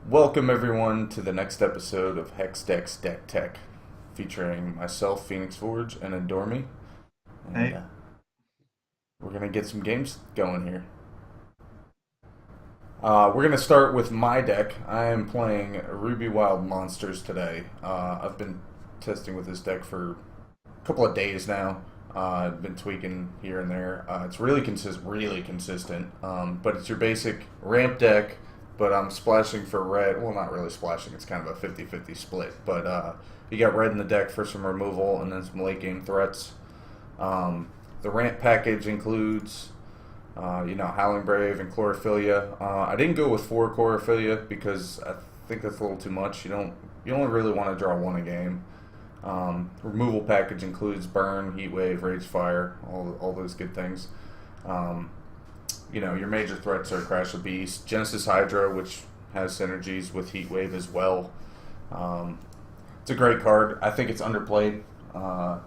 Welcome everyone to the next episode of Hexdecks Decktech, featuring myself, Phoenix Forge, and Adorme. And Hey, we're gonna get some games going here. We're gonna start with my deck. I am playing Ruby Wild Monsters today. I've been testing with this deck for a couple of days now. I've been tweaking here and there. It's really consistent. But it's your basic ramp deck. But I'm splashing for red. Well, not really splashing. It's kind of a 50-50 split. But you got red in the deck for some removal and then some late game threats. The ramp package includes, Howling Brave and Chlorophylla. I didn't go with 4 Chlorophylla because I think that's a little too much. You only really want to draw one a game. Removal package includes Burn, Heat Wave, Rage Fire, all those good things. Your major threats are Crash the Beast, Genesis Hydra, which has synergies with Heat Wave as well. It's a great card. I think it's underplayed. A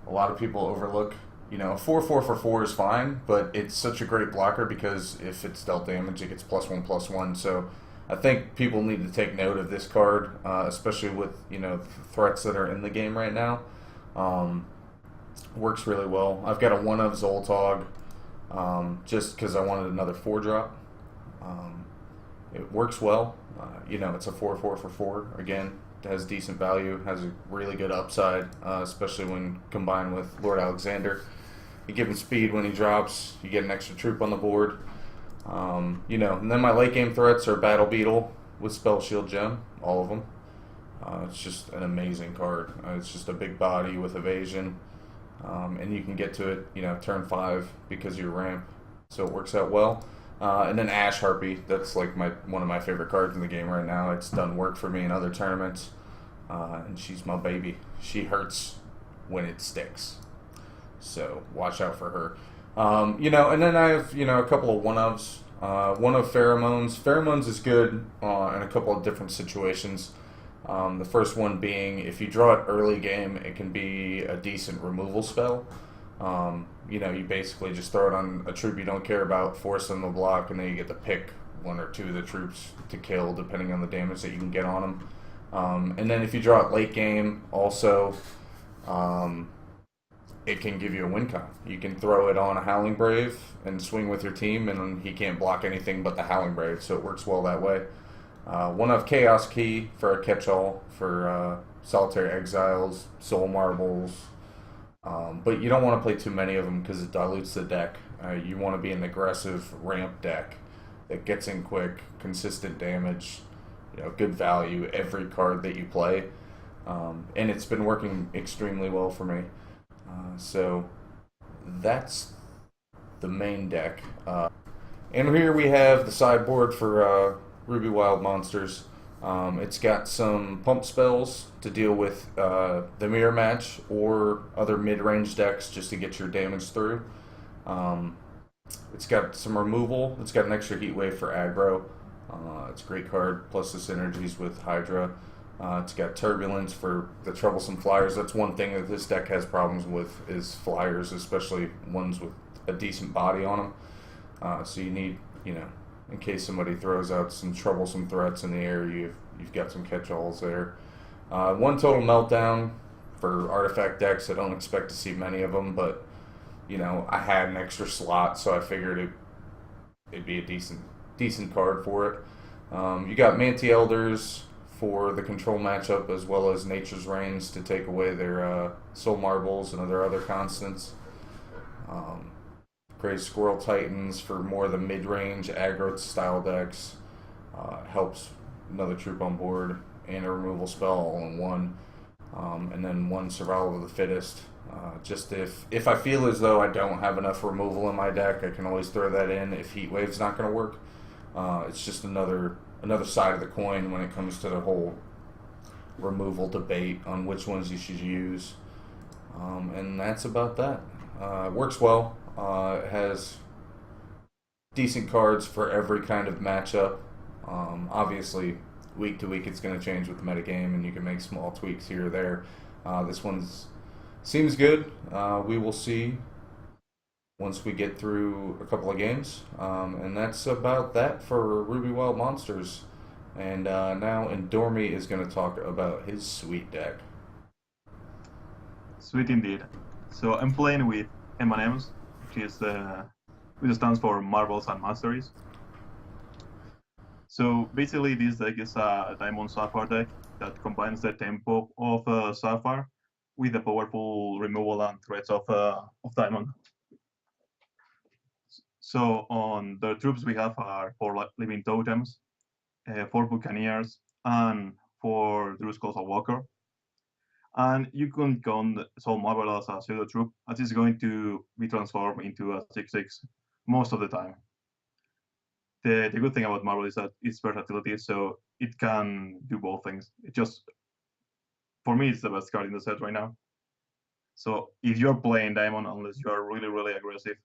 lot of people overlook. 4/4 for 4 is fine, but it's such a great blocker because if it's dealt damage, it gets +1/+1. So I think people need to take note of this card, especially with threats that are in the game right now. Works really well. I've got a 1 of Zoltog. Just because I wanted another 4-drop. It works well. It's a 4/4 for 4. Again, it has decent value, has a really good upside, especially when combined with Lord Alexander. You give him speed when he drops, you get an extra troop on the board. And then my late game threats are Battle Beetle with Spell Shield Gem, all of them. It's just an amazing card. It's just a big body with evasion. And you can get to it, turn 5 because of your ramp, so it works out well. And then Ash Harpy, that's like one of my favorite cards in the game right now. It's done work for me in other tournaments, and she's my baby. She hurts when it sticks, so watch out for her. And then I have a couple of 1-ofs. 1-of Pheromones. Pheromones is good in a couple of different situations. The first one being, if you draw it early game, it can be a decent removal spell. You basically just throw it on a troop you don't care about, force them to block, and then you get to pick 1 or 2 of the troops to kill, depending on the damage that you can get on them. And then if you draw it late game, also, it can give you a win con. You can throw it on a Howling Brave and swing with your team, and he can't block anything but the Howling Brave, so it works well that way. 1-of Chaos Key for a catch-all for Solitary Exiles, Soul Marbles. But you don't want to play too many of them because it dilutes the deck. You want to be an aggressive ramp deck that gets in quick, consistent damage, good value every card that you play. And it's been working extremely well for me. So that's the main deck. And here we have the sideboard for Ruby Wild Monsters. It's got some pump spells to deal with the mirror match or other mid-range decks just to get your damage through. It's got some removal. It's got an extra heat wave for aggro. It's a great card, plus the synergies with Hydra. It's got turbulence for the troublesome flyers. That's one thing that this deck has problems with is flyers, especially ones with a decent body on them. So you need, in case somebody throws out some troublesome threats in the air, you've got some catch-alls there. 1 total meltdown for artifact decks. I don't expect to see many of them, but I had an extra slot, so I figured it'd be a decent card for it. You got Manti Elders for the control matchup, as well as Nature's Reigns to take away their Soul Marbles and their other constants. Crazy Squirrel Titans for more of the mid-range aggro style decks. Helps another troop on board and a removal spell all in one. And then 1 Survival of the Fittest. Just if I feel as though I don't have enough removal in my deck, I can always throw that in if Heat Wave's not going to work. It's just another side of the coin when it comes to the whole removal debate on which ones you should use. And that's about that. It works well. It has decent cards for every kind of matchup. Obviously, week to week it's going to change with the metagame, and you can make small tweaks here or there. This one seems good. We will see once we get through a couple of games. And that's about that for Ruby Wild Monsters. And now Endormi is going to talk about his sweet deck. Sweet indeed. So I'm playing with M&Ms, which stands for Marbles and Masteries. So basically, this deck is a Diamond Sapphire deck that combines the tempo of Sapphire with the powerful removal and threats of Diamond. So on the troops we have are four living totems, four Buccaneers, and four Druskulls of Walker. And you can count Soul Marvel as a pseudo troop, as it's going to be transformed into a 6/6 most of the time. The good thing about Marvel is that it's versatility, so it can do both things. It just, for me, it's the best card in the set right now. So if you're playing Diamond, unless you are really, really aggressive,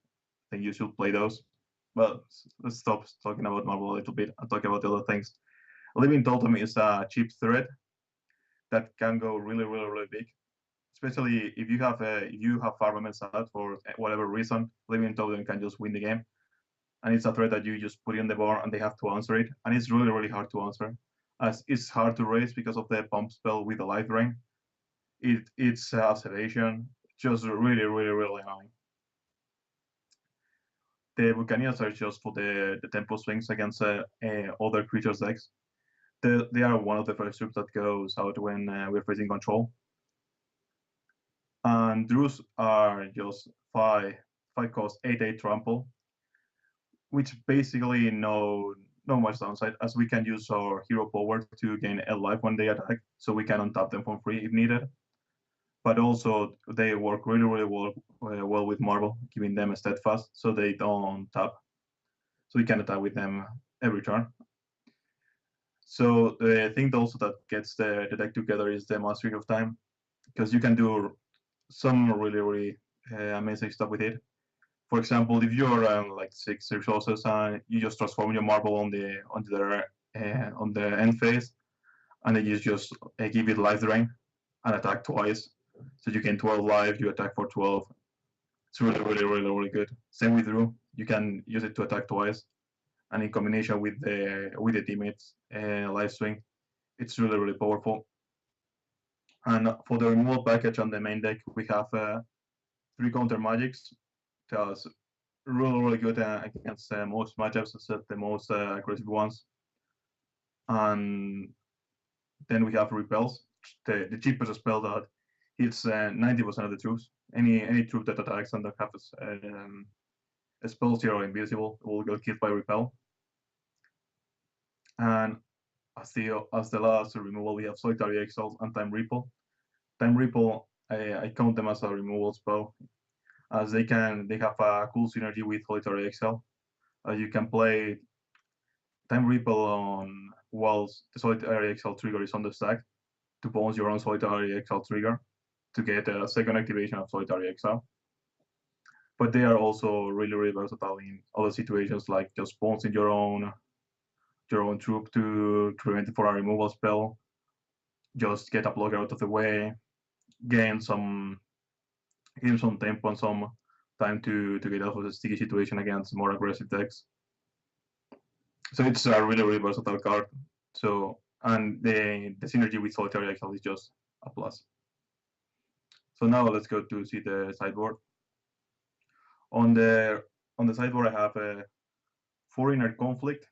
then you should play those. But let's stop talking about Marvel a little bit and talk about the other things. Living Totem is a cheap threat that can go really, really, really big. Especially if you have armaments out for whatever reason, Living Totem can just win the game. And it's a threat that you just put in the board and they have to answer it. And it's really, really hard to answer. As it's hard to raise because of the pump spell with the life drain. It's observation, just really, really, really annoying. The Buccaneers are just for the tempo swings against other creatures' decks. They are one of the first troops that goes out when we're facing control. And Drews are just five cost 8/8 trample, which basically no much downside, as we can use our hero power to gain a life when they attack, so we can untap them for free if needed. But also they work really, really well with Marvel, giving them a steadfast, so they don't tap. So we can attack with them every turn. So the thing also that gets the deck together is the Mastery of Time, because you can do some really, really amazing stuff with it. For example, if you're like 6 resources and you just transform your marble on the end phase, and then you just give it life drain and attack twice, so you gain 12 life, you attack for 12. It's really, really, really, really good. Same with Drew, you can use it to attack twice, and in combination with the teammates life swing, it's really, really powerful. And for the removal package on the main deck, we have three counter magics. That's really, really good against most matchups, except the most aggressive ones. And then we have repels, the cheapest spell that hits 90% of the troops. Any troop that attacks and that has a spell zero invisible will get killed by repel. And as the last removal, we have Solitary Exile and Time Ripple. Time Ripple, I count them as a removal spell, as they have a cool synergy with Solitary Exile. You can play Time Ripple on whilst the Solitary Exile trigger is on the stack to bounce your own Solitary Exile trigger to get a second activation of Solitary Exile. But they are also really, really versatile in other situations, like just bouncing your own troop to prevent it for a removal spell, just get a blocker out of the way, gain some tempo and some time to get out of the sticky situation against more aggressive decks. So it's a really, really versatile card. So and the synergy with Solitary Exile is just a plus. So now let's go to see the sideboard. On the sideboard, I have a Foreigner Conflict.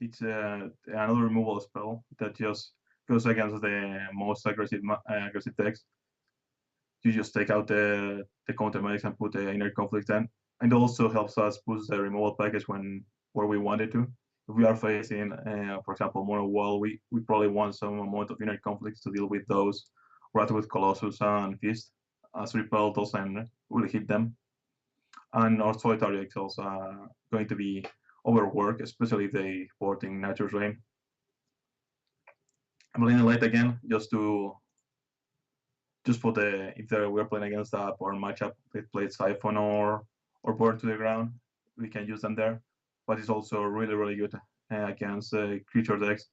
It's another removal spell that just goes against the most aggressive decks. You just take out the counter magics and put the inner conflict in. And it also helps us push the removal package where we want it to. If we are facing, for example, mono wall, we probably want some amount of inner conflicts to deal with those with Colossus and Fist, as Repel doesn't really hit them. And our Solitary Exiles are going to be overworked, especially if they port in Nature's Rain. I'm playing late again just for if we're playing against a power matchup, they played Siphon or Burn to the Ground, we can use them there. But it's also really, really good against creature decks,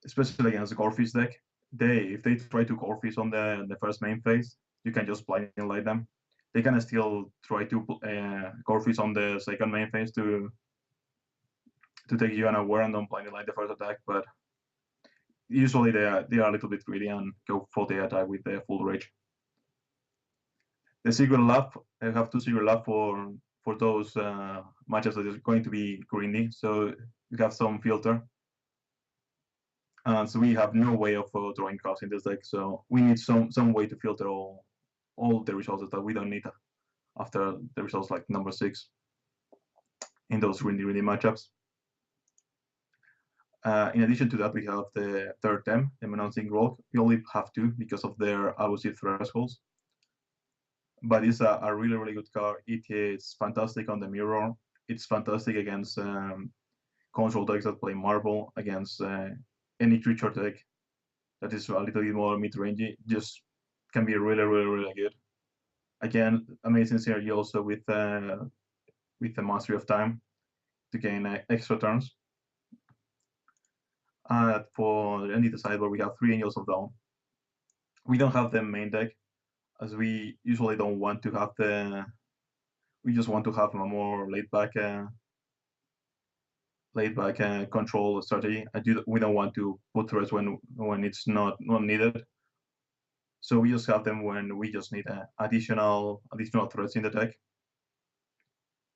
especially against the Gorefish deck. If they try to Gorefish on the first main phase, you can just blind light them. They can still try to Gorefish on the second main phase to take you unaware and don't blindly light the first attack, but usually they are a little bit greedy and go for the attack with the full rage. The secret lab, I have 2 secret lab for those matches that is going to be grindy. So we have some filter, and so we have no way of drawing cards in this deck. So we need some way to filter all the results that we don't need after the results like number 6 in those grindy matchups. In addition to that, we have the third Tem, the Menacing Rogue. We only have 2 because of their abusive thresholds. But it's a really, really good card. It is fantastic on the mirror. It's fantastic against control decks that play Marble, against any creature deck that is a little bit more mid-rangey. Just can be really, really, really good. Again, amazing synergy also with the Mastery of Time to gain extra turns. For the Entity sideboard, we have 3 Angels of Dawn. We don't have the main deck, as we usually don't want to have we just want to have a more laid back control strategy. We don't want to put threats when it's not needed. So we just have them when we just need additional threats in the deck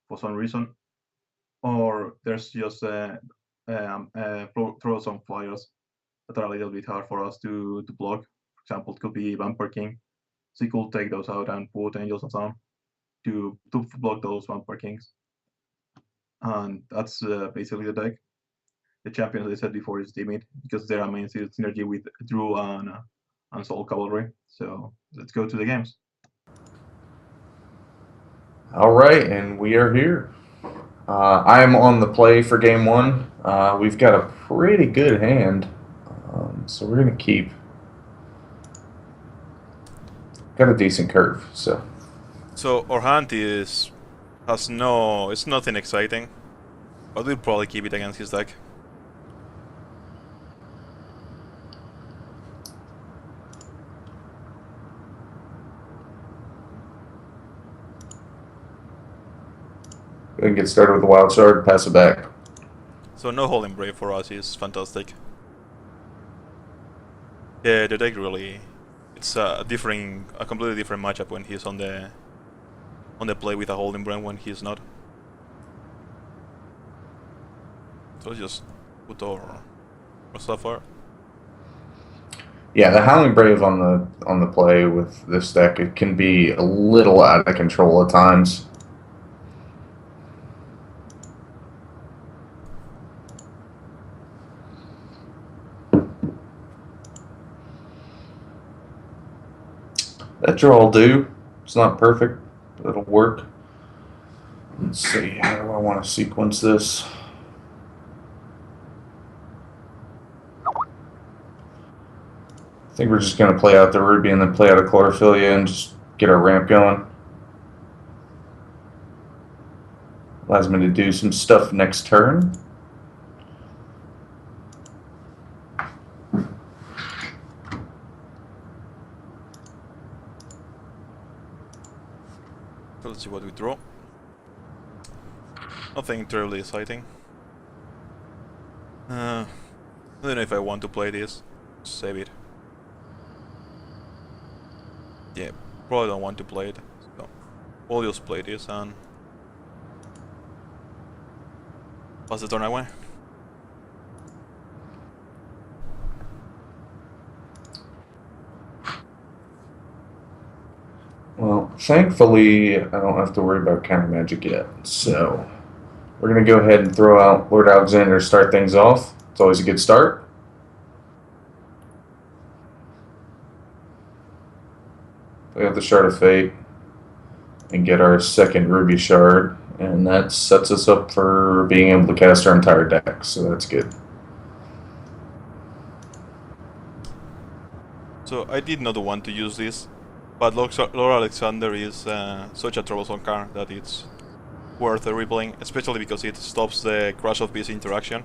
for some reason, or there's just throw some flyers that are a little bit hard for us to block. For example, it could be Vampire King. So you could take those out and put Angels of Dawn to block those Vampire Kings. And that's basically the deck. The champion, as I said before, is Timid, because they're a main synergy with Drew and Soul Cavalry. So let's go to the games. All right, and we are here. I'm on the play for game 1. We've got a pretty good hand, so we're going to keep. Got a decent curve, so. So our hand it's nothing exciting, but we'll probably keep it against his deck. Go ahead and get started with the Wild Shard, pass it back. So no Holding Brave for us is fantastic. Yeah, the deck really, it's a completely different matchup when he's on the play with a Holding Brave when he's not. So let's just put our stuff out. Yeah, the Howling Brave on the play with this deck, it can be a little out of control at times. That draw will do. It's not perfect, but it'll work. Let's see, how do I want to sequence this? I think we're just going to play out the Ruby and then play out a Chlorophylla and just get our ramp going. Allows me to do some stuff next turn. So let's see what we draw. Nothing terribly exciting. I don't know if I want to play this. Save it. Yeah, probably don't want to play it. So we'll just play this and pass the turn away. Well, thankfully, I don't have to worry about counter magic yet. So we're going to go ahead and throw out Lord Alexander to start things off. It's always a good start. We have the Shard of Fate and get our second Ruby Shard, and that sets us up for being able to cast our entire deck, so that's good. So I did not want to use this, but Lord Alexander is such a troublesome card that it's worth replaying, especially because it stops the Crash of Beast interaction.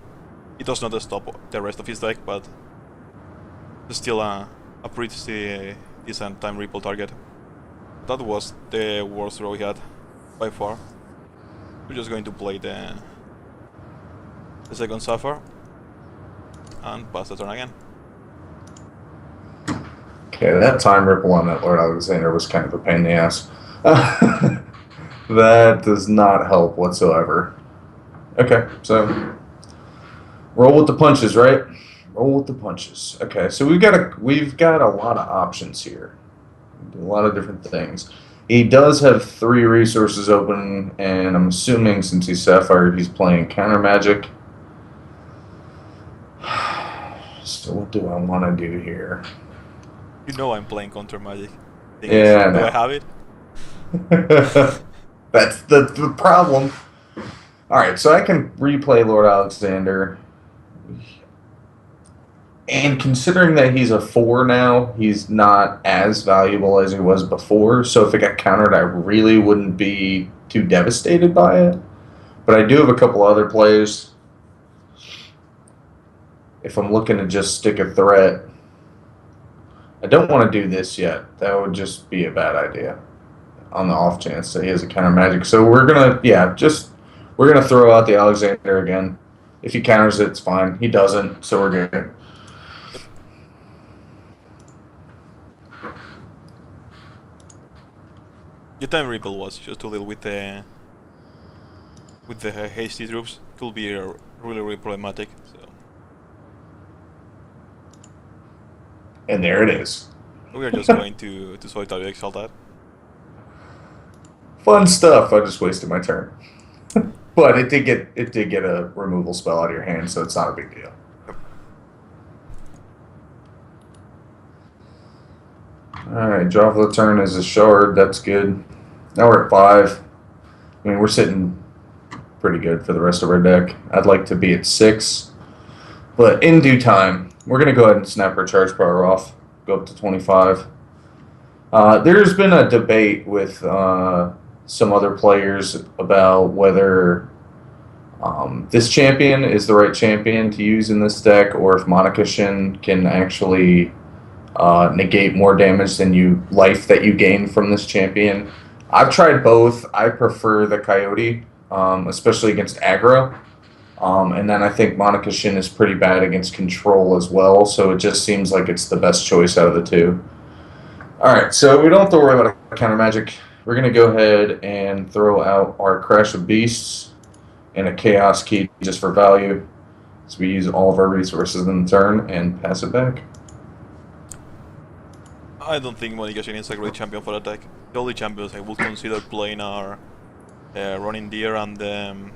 It does not stop the rest of his deck, but it's still a pretty decent time ripple target. That was the worst throw he had by far. We're just going to play the the second suffer, and pass the turn again. Okay, that time ripple on that Lord Alexander was kind of a pain in the ass. That does not help whatsoever. Okay, so roll with the punches, right? Roll with the punches. Okay, so we've got a lot of options here. A lot of different things. He does have 3 resources open, and I'm assuming since he's Sapphire, he's playing counter magic. So what do I want to do here? You know I'm playing counter magic. Yeah, do I have it? That's the problem. Alright, so I can replay Lord Alexander. And considering that he's a 4 now, he's not as valuable as he was before. So if it got countered, I really wouldn't be too devastated by it. But I do have a couple other plays. If I'm looking to just stick a threat, I don't want to do this yet. That would just be a bad idea on the off chance that he has a counter magic. So we're gonna throw out the Alexander again. If he counters it, it's fine. He doesn't, so we're good. Your time ripple was just a little with the hasty troops. Could be really problematic. So. And there it is. We are just going to solitary exile that. Fun stuff. I just wasted my turn. But it did get a removal spell out of your hand, so it's not a big deal. Alright, draw for the turn is a shard. That's good. Now we're at 5. I mean, we're sitting pretty good for the rest of our deck. I'd like to be at 6. But in due time, we're going to go ahead and snap our charge power off. Go up to 25. There's been a debate with some other players about whether this champion is the right champion to use in this deck, or if Monica Shin can actually negate more damage than life that you gain from this champion. I've tried both. I prefer the Coyote, especially against aggro. And then I think Monica Shin is pretty bad against control as well, so it just seems like it's the best choice out of the two. Alright, so we don't have to worry about a counter magic. We're going to go ahead and throw out our Crash of Beasts and a Chaos Key just for value. So we use all of our resources in the turn and pass it back. I don't think Monica Shin is a great champion for attack. The only champions I would consider playing are Running Deer and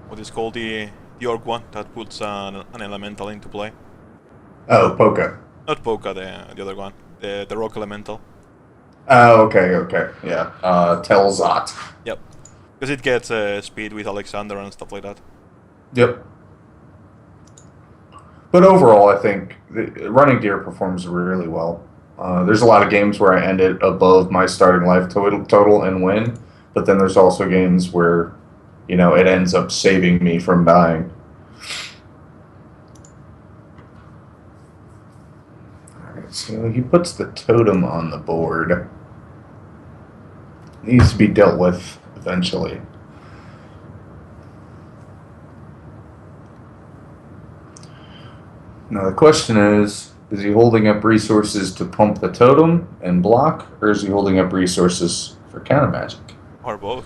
what is called the Orc one that puts an elemental into play. Oh, Poka. Not Poka, the other one, the Rock Elemental. Oh, okay, yeah. Telzot. Yep, because it gets speed with Alexander and stuff like that. Yep. But overall, I think Running Deer performs really well. There's a lot of games where I end it above my starting life total and win, but then there's also games where, it ends up saving me from dying. Alright, so he puts the totem on the board. Needs to be dealt with eventually. Now the question is he holding up resources to pump the totem and block, or is he holding up resources for counter magic? Or both.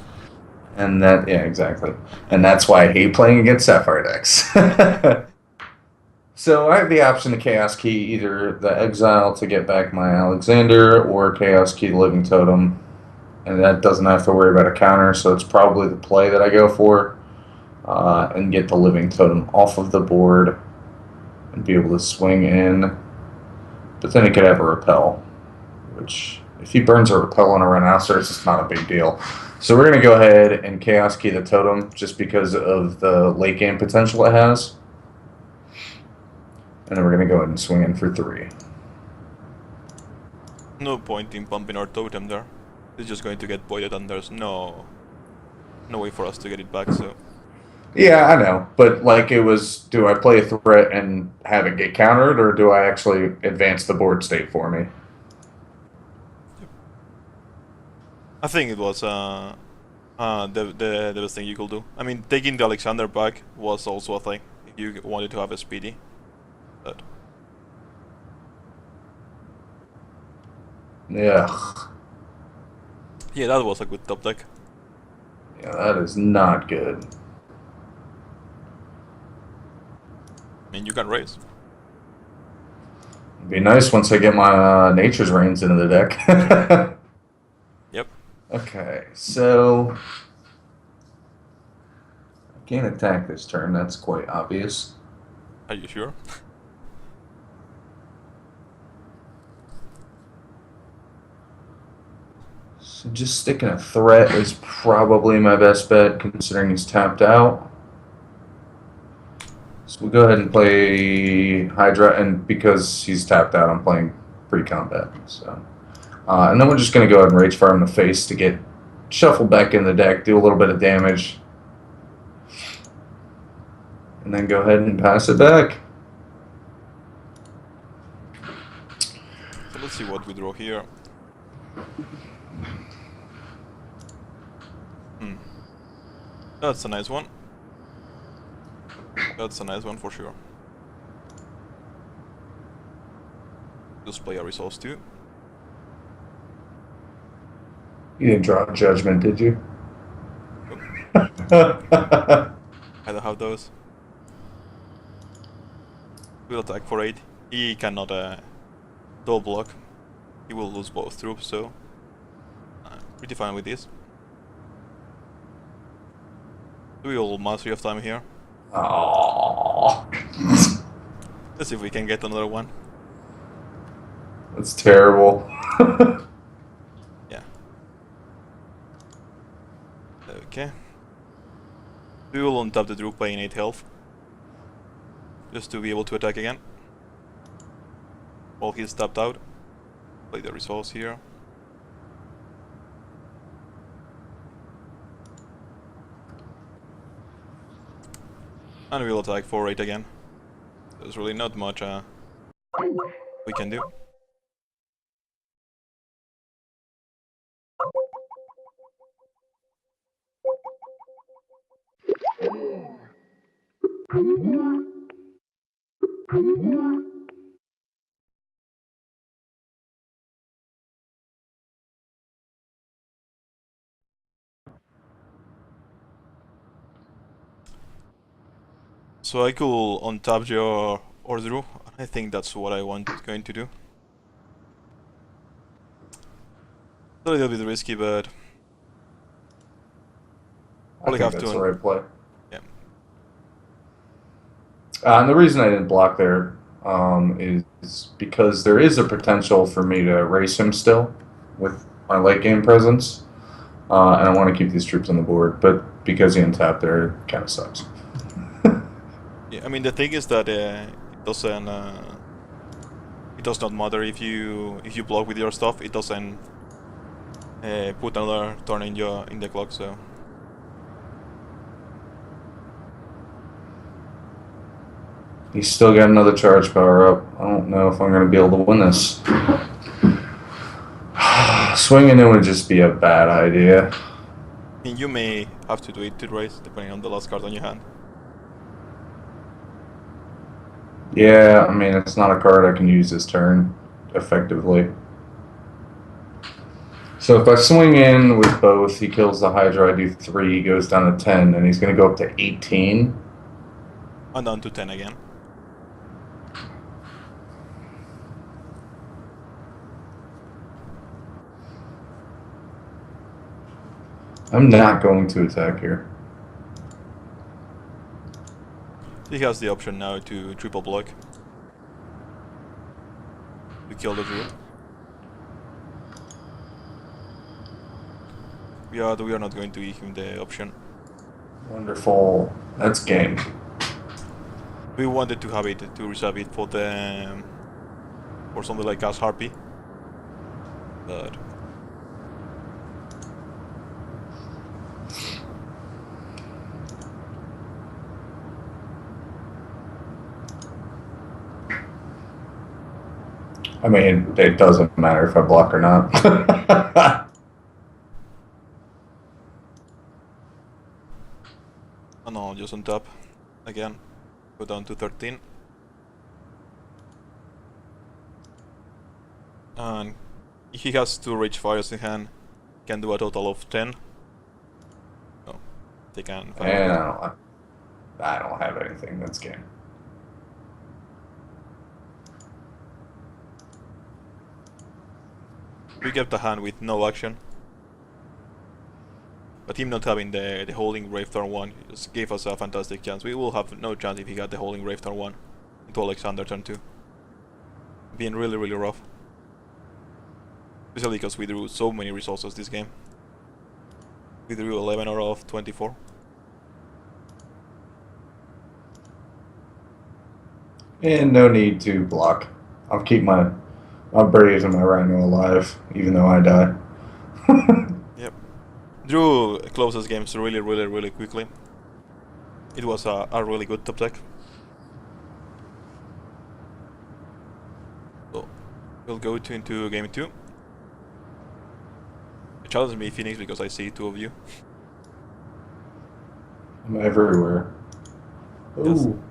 And exactly. And that's why I hate playing against Sapphire decks. So I have the option to Chaos Key either the Exile to get back my Alexander, or Chaos Key the Living Totem. And that doesn't have to worry about a counter, so it's probably the play that I go for. And get the Living Totem off of the board and be able to swing in. But then he could have a Repel, which if he burns a Repel on a Rhinoceros, it's not a big deal. So we're going to go ahead and Chaos Key the Totem just because of the late game potential it has. And then we're going to go ahead and swing in for 3. No point in pumping our totem there. It's just going to get voided and there's no way for us to get it back, so... Yeah, I know. But, do I play a threat and have it get countered, or do I actually advance the board state for me? I think it was a the best thing you could do. I mean, taking the Alexander back was also a thing if you wanted to have a speedy. But Yeah. yeah, that was a good top deck. Yeah, that is not good. I mean, you can raise. It'd be nice once I get my Nature's Reigns into the deck. Yep. Okay, so I can't attack this turn. That's quite obvious. Are you sure? So just sticking a threat is probably my best bet, considering he's tapped out. So we go ahead and play Hydra, and because he's tapped out, I'm playing pre-combat. So, and then we're just going to go ahead and Rage Fire him in the face to get shuffled back in the deck, do a little bit of damage, and then go ahead and pass it back. So let's see what we draw here. That's a nice one. That's a nice one for sure. Just play a resource too. You didn't draw a Judgment, did you? I don't have those. We'll attack for 8. He cannot double block. He will lose both troops, so pretty fine with this. We will mastery of time here. Aww. Let's see if we can get another one. That's terrible. Yeah. Okay. We will untap the Droop paying 8 health. Just to be able to attack again. While he's tapped out. Play the resource here. And we'll attack for 8 again. There's really not much we can do. So I could untap your Ordru. I think that's what I want going to do. A little bit risky, but I think have that's to the right play. yeah. And the reason I didn't block there is because there is a potential for me to race him still with my late game presence. And I want to keep these troops on the board, but because he untapped there, it kind of sucks. Yeah, I mean the thing is that it doesn't. It does not matter if you block with your stuff. It doesn't put another turn in the clock. So He's still got another charge power up. I don't know if I'm going to be able to win this. Swinging in would just be a bad idea. I mean, you may have to do it to raise, depending on the last card on your hand. Yeah, I mean, it's not a card I can use this turn effectively. So if I swing in with both, he kills the Hydra, I do 3, he goes down to 10, and he's going to go up to 18. And down to 10 again. I'm not going to attack here. He has the option now to triple block. To kill the Druid. We are not going to give him the option. Wonderful. That's game. We wanted to have it, to reserve it for the... for something like Gas Harpy. But... I mean, it doesn't matter if I block or not. just on top. Again, go down to 13. And if he has 2 rage fires in hand, he can do a total of 10. No, they can. And I don't have anything. That's game. We kept a hand with no action. But him not having the holding Grave turn 1 just gave us a fantastic chance. We will have no chance if he got the holding Grave turn 1 into Alexander turn 2. Being really, really rough. Especially because we drew so many resources this game. We drew 11 out of 24. And no need to block. I'll keep my Braves and my Rhino alive, even though I die. Yep. Drew closest games really, really, really quickly. It was a really good top deck. So, we'll go into game 2. Challenge me, Phoenix, because I see 2 of you. I'm everywhere. Yes. Ooh.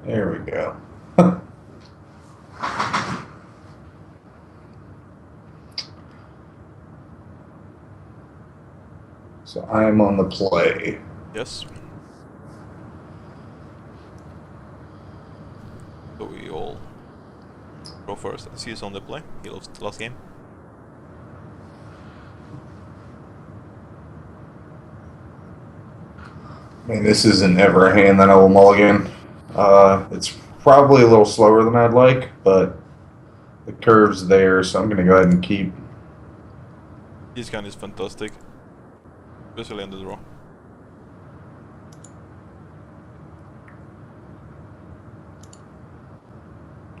There we go. So I am on the play. Yes. So we all go first. See is on the play. He lost the last game. I mean, this isn't ever a hand that I will mulligan. It's probably a little slower than I'd like, but the curve's there, so I'm going to go ahead and keep. This gun is fantastic. Especially on the draw.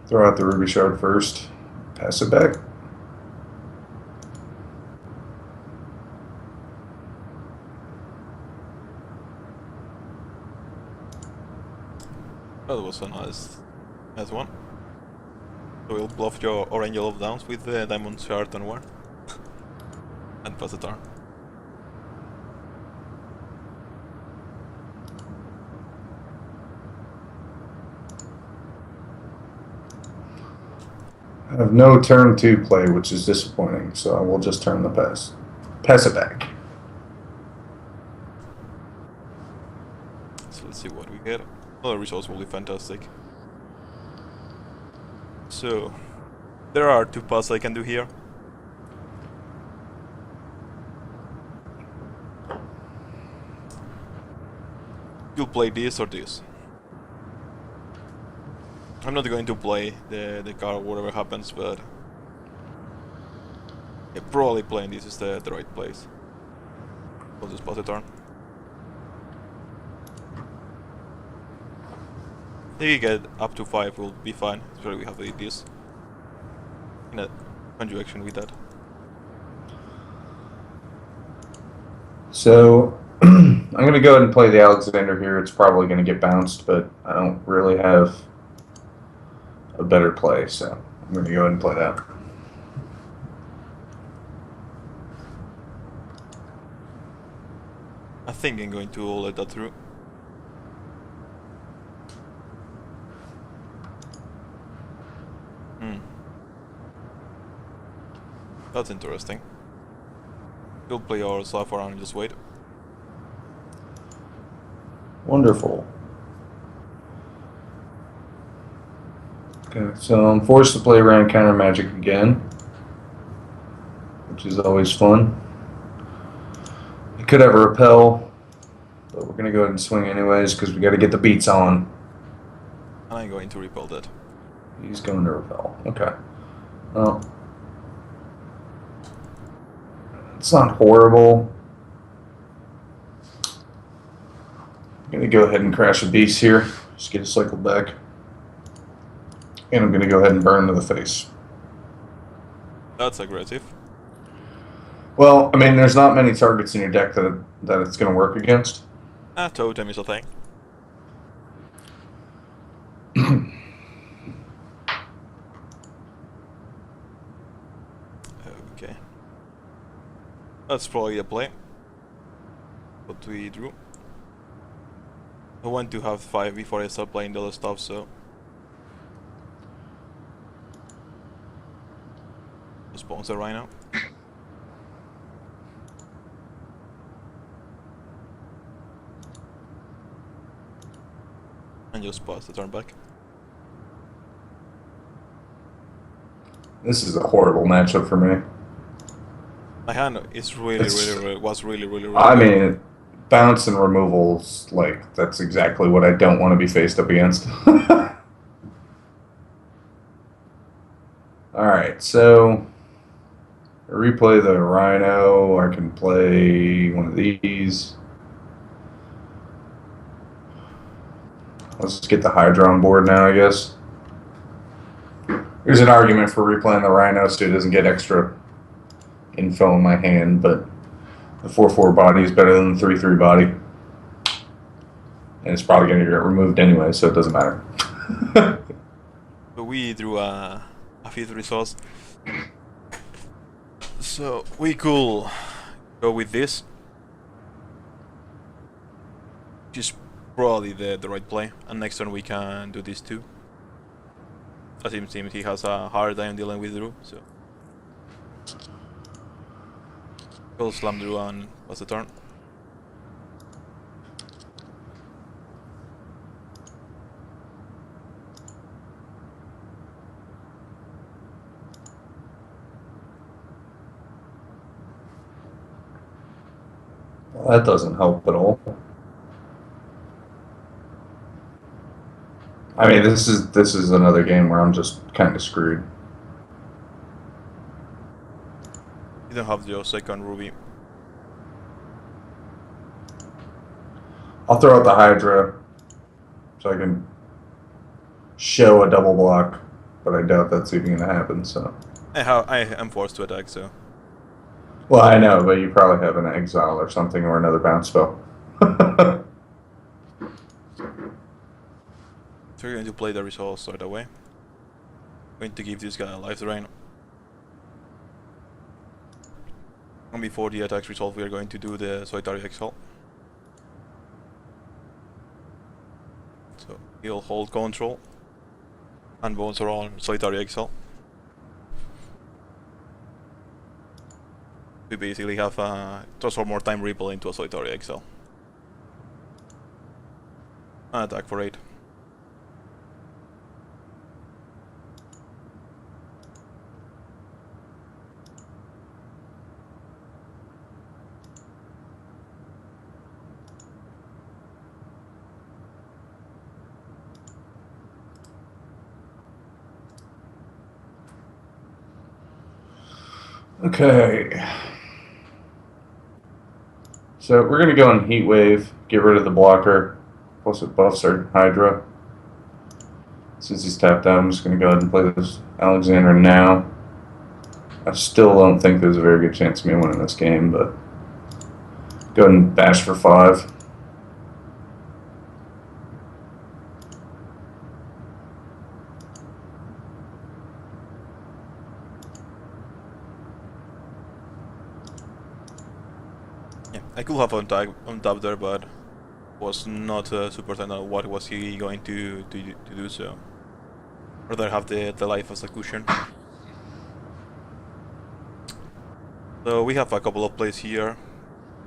Throw out the Ruby Shard first. Pass it back. That was a nice one. So we'll bluff your Angel of Downs with the Diamond Shard and 1. And pass the turn. I have no turn 2 play, which is disappointing, so I will just turn the pass. Pass it back. So let's see what we get. Other results will be fantastic. So, there are 2 paths I can do here. You'll play this or this. I'm not going to play the card whatever happens, but yeah, probably playing this is the right place. We'll just pass the turn. If you get up to 5, we'll be fine. Especially we have this in a conjunction with that. So I'm going to go ahead and play the Alexander here. It's probably going to get bounced, but I don't really have a better play, so I'm going to go ahead and play that. I think I'm going to let that through. That's interesting. We'll play our Slav around and just wait. Wonderful. Okay, so I'm forced to play around counter magic again, which is always fun. I could have a repel, but we're going to go ahead and swing anyways because we got to get the beats on. And I'm going to repel that. He's going to repel. Okay. Well, it's not horrible. I'm going to go ahead and crash a beast here. Just get a cycle back. And I'm going to go ahead and burn to the face. That's aggressive. Well, I mean, there's not many targets in your deck that it's going to work against. Totem is a thing. Okay. That's probably the play. what we drew. I want to have 5 before I start playing the other stuff, so sponsor right now. And just pass the turn back. This is a horrible matchup for me. My hand is really good. I mean, bounce and removals, like, that's exactly what I don't want to be faced up against. Alright, so replay the Rhino. I can play one of these. Let's just get the Hydra on board now, I guess. There's an argument for replaying the Rhino so it doesn't get extra info in my hand, but the 4/4 body is better than the 3/3 body. And it's probably going to get removed anyway, so it doesn't matter. So we drew a fifth resource. So we could go with this. Which is probably the right play. And next turn we can do this too. As it seems he has a hard time dealing with Drew, so we'll slam Drew and pass the turn. Well, that doesn't help at all. I mean, this is another game where I'm just kind of screwed. You don't have your second Ruby. I'll throw out the Hydra so I can show a double block, but I doubt that's even going to happen. So I am forced to attack, so. Well, I know, but you probably have an exile or something or another bounce spell. So we're going to play the resource right away. Going to give this guy a life drain. And before the attacks resolve, we are going to do the Solitary Exile. So he'll hold control and bones are on Solitary Exile. We basically have transform more time Ripple into a Solitary Exile. And attack for 8. Okay. So we're going to go on Heat Wave, get rid of the blocker, plus it buffs our Hydra. Since he's tapped out, I'm just going to go ahead and play this Alexander now. I still don't think there's a very good chance of me winning this game, but go ahead and bash for 5. I could have on top there, but was not super certain on what was he going to do, so rather have the life as a cushion. So we have a couple of plays here.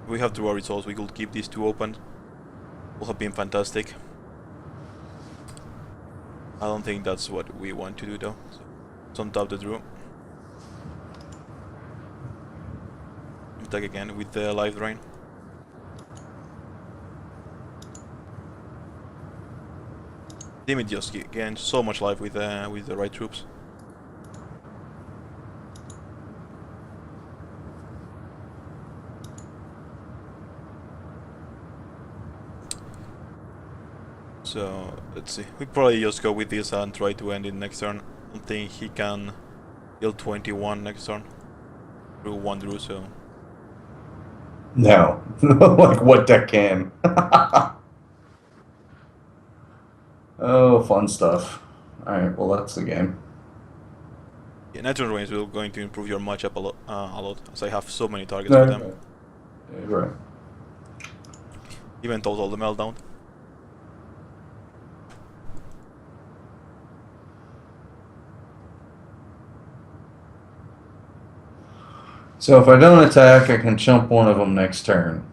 We have draw results, we could keep these two open. Would have been fantastic. I don't think that's what we want to do though. So let's untap the draw. Attack again with the life drain. Team just gained so much life with the right troops. So let's see. We probably just go with this and try to end it next turn. I don't think he can deal 21 next turn through one drew. So No. Like, what deck can? Oh, fun stuff. Alright, well, that's the game. yeah, natural range will going to improve your matchup a lot, as I have so many targets for them. Yeah, right. Even total the meltdown. So if I don't attack, I can chump one of them next turn.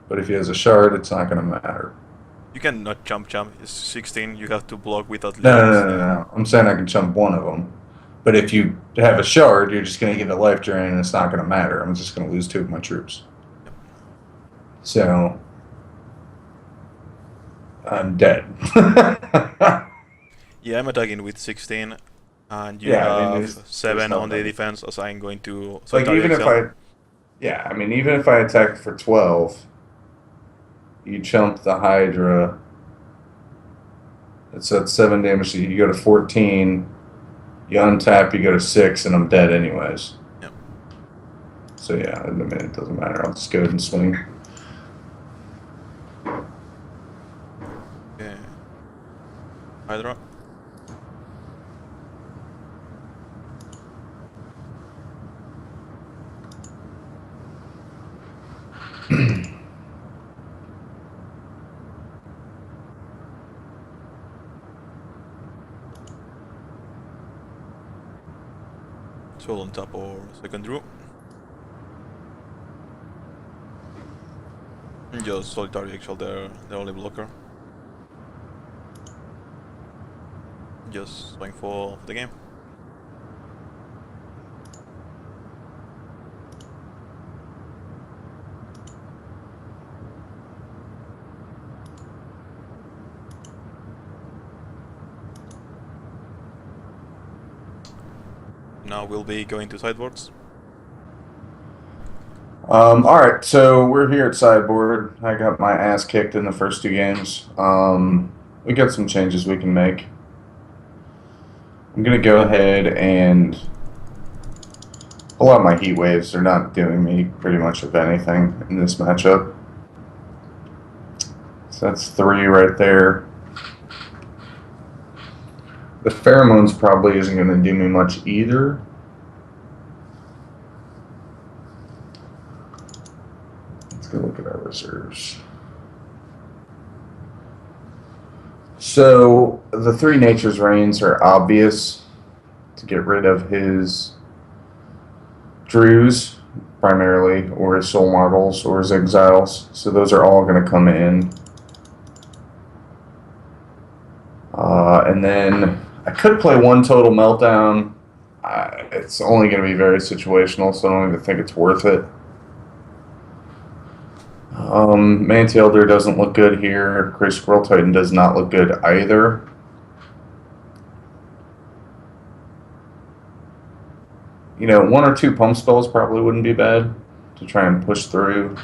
But if he has a shard, it's not going to matter. You can not jump. It's 16. You have to block with at least. No. I'm saying I can chump one of them. But if you have a shard, you're just going to get a life drain, and it's not going to matter. I'm just going to lose 2 of my troops. Yep. So I'm dead. Yeah, I'm attacking with 16, and you Yeah, have there's 7 no on the way. defense, as I'm going to. Like even if even if I attack for 12, you chump the Hydra. It's at 7 damage. So you go to 14. You untap, you go to 6, and I'm dead anyways. Yep. So yeah, in a minute, it doesn't matter. I'll just go ahead and swing. Okay. Hydra. So on top or second row. Just solitary actual, the only blocker. Just going for the game. Now we'll be going to sideboards. Alright, so we're here at sideboard. I got my ass kicked in the first 2 games. We got some changes we can make. I'm going to go ahead and pull out my heat waves. They're not doing me pretty much of anything in this matchup. So that's 3 right there. The pheromones probably isn't going to do me much either. Let's go look at our reserves. So the 3 Nature's Reigns are obvious to get rid of his Drews primarily, or his Soul Marbles, or his Exiles. So those are all going to come in. And then I could play 1 Total Meltdown. It's only going to be very situational, so I don't even think it's worth it. Manti Elder doesn't look good here. Grey Squirrel Titan does not look good either. You know, 1 or 2 pump spells probably wouldn't be bad to try and push through.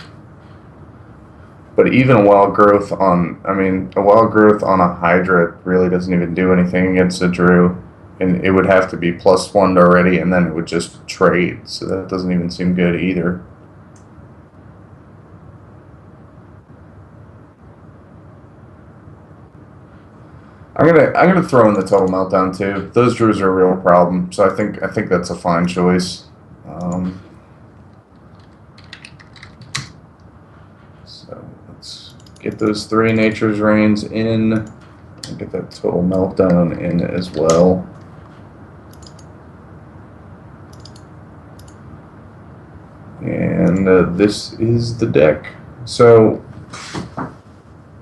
But even a Wild Growth on a Hydra really doesn't even do anything against a Drew. And it would have to be +1 already, and then it would just trade. So that doesn't even seem good either. I'm gonna throw in the Total Meltdown too. Those Drews are a real problem, so I think that's a fine choice. So let's get those 3 Nature's Reigns in, and get that Total Meltdown in as well. And this is the deck. So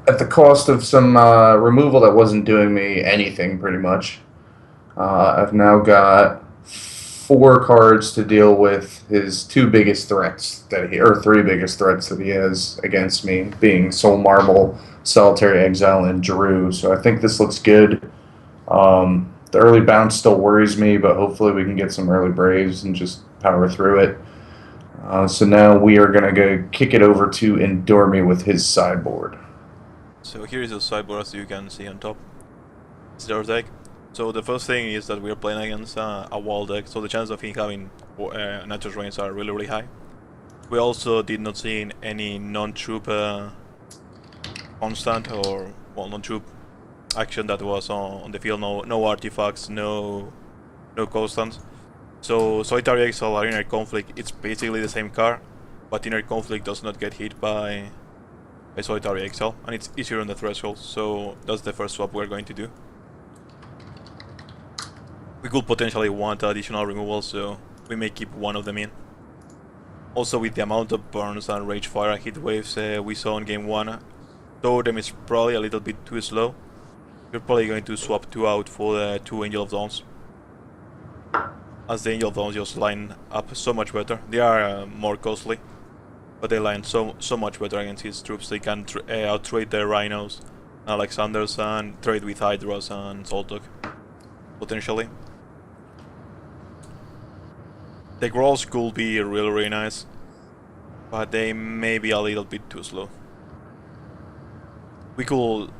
at the cost of some removal that wasn't doing me anything, pretty much, I've now got 4 cards to deal with his 2 biggest threats or 3 biggest threats that he has against me, being Soul Marble, Solitary Exile, and Drew. So I think this looks good. The early bounce still worries me, but hopefully we can get some early Braves and just power through it. So now we are going to go kick it over to Endure Me with his sideboard. So here is the sideboard, as you can see on top. It's their deck. So the first thing is that we are playing against a wall deck, so the chance of him having Nature's Reigns are really high. We also did not see any non-troop constant or non-troop action that was on the field. No artifacts, no constants. So Solitary Exile or Inner Conflict, it's basically the same card, but Inner Conflict does not get hit by by Solitary Exile, and it's easier on the threshold, so that's the first swap we're going to do. We could potentially want additional removal, so we may keep one of them in. Also, with the amount of burns and rage fire and heat waves we saw in game 1, Totem is probably a little bit too slow. We're probably going to swap 2 out for the 2 Angel of Dawns, as the Angel of Dawns just line up so much better. They are more costly, but they line so much better against his troops. They can out-trade the Rhinos, Alexanders, and trade with Hydras and Soltok, potentially. The Grolls could be really nice, but they may be a little bit too slow. We could...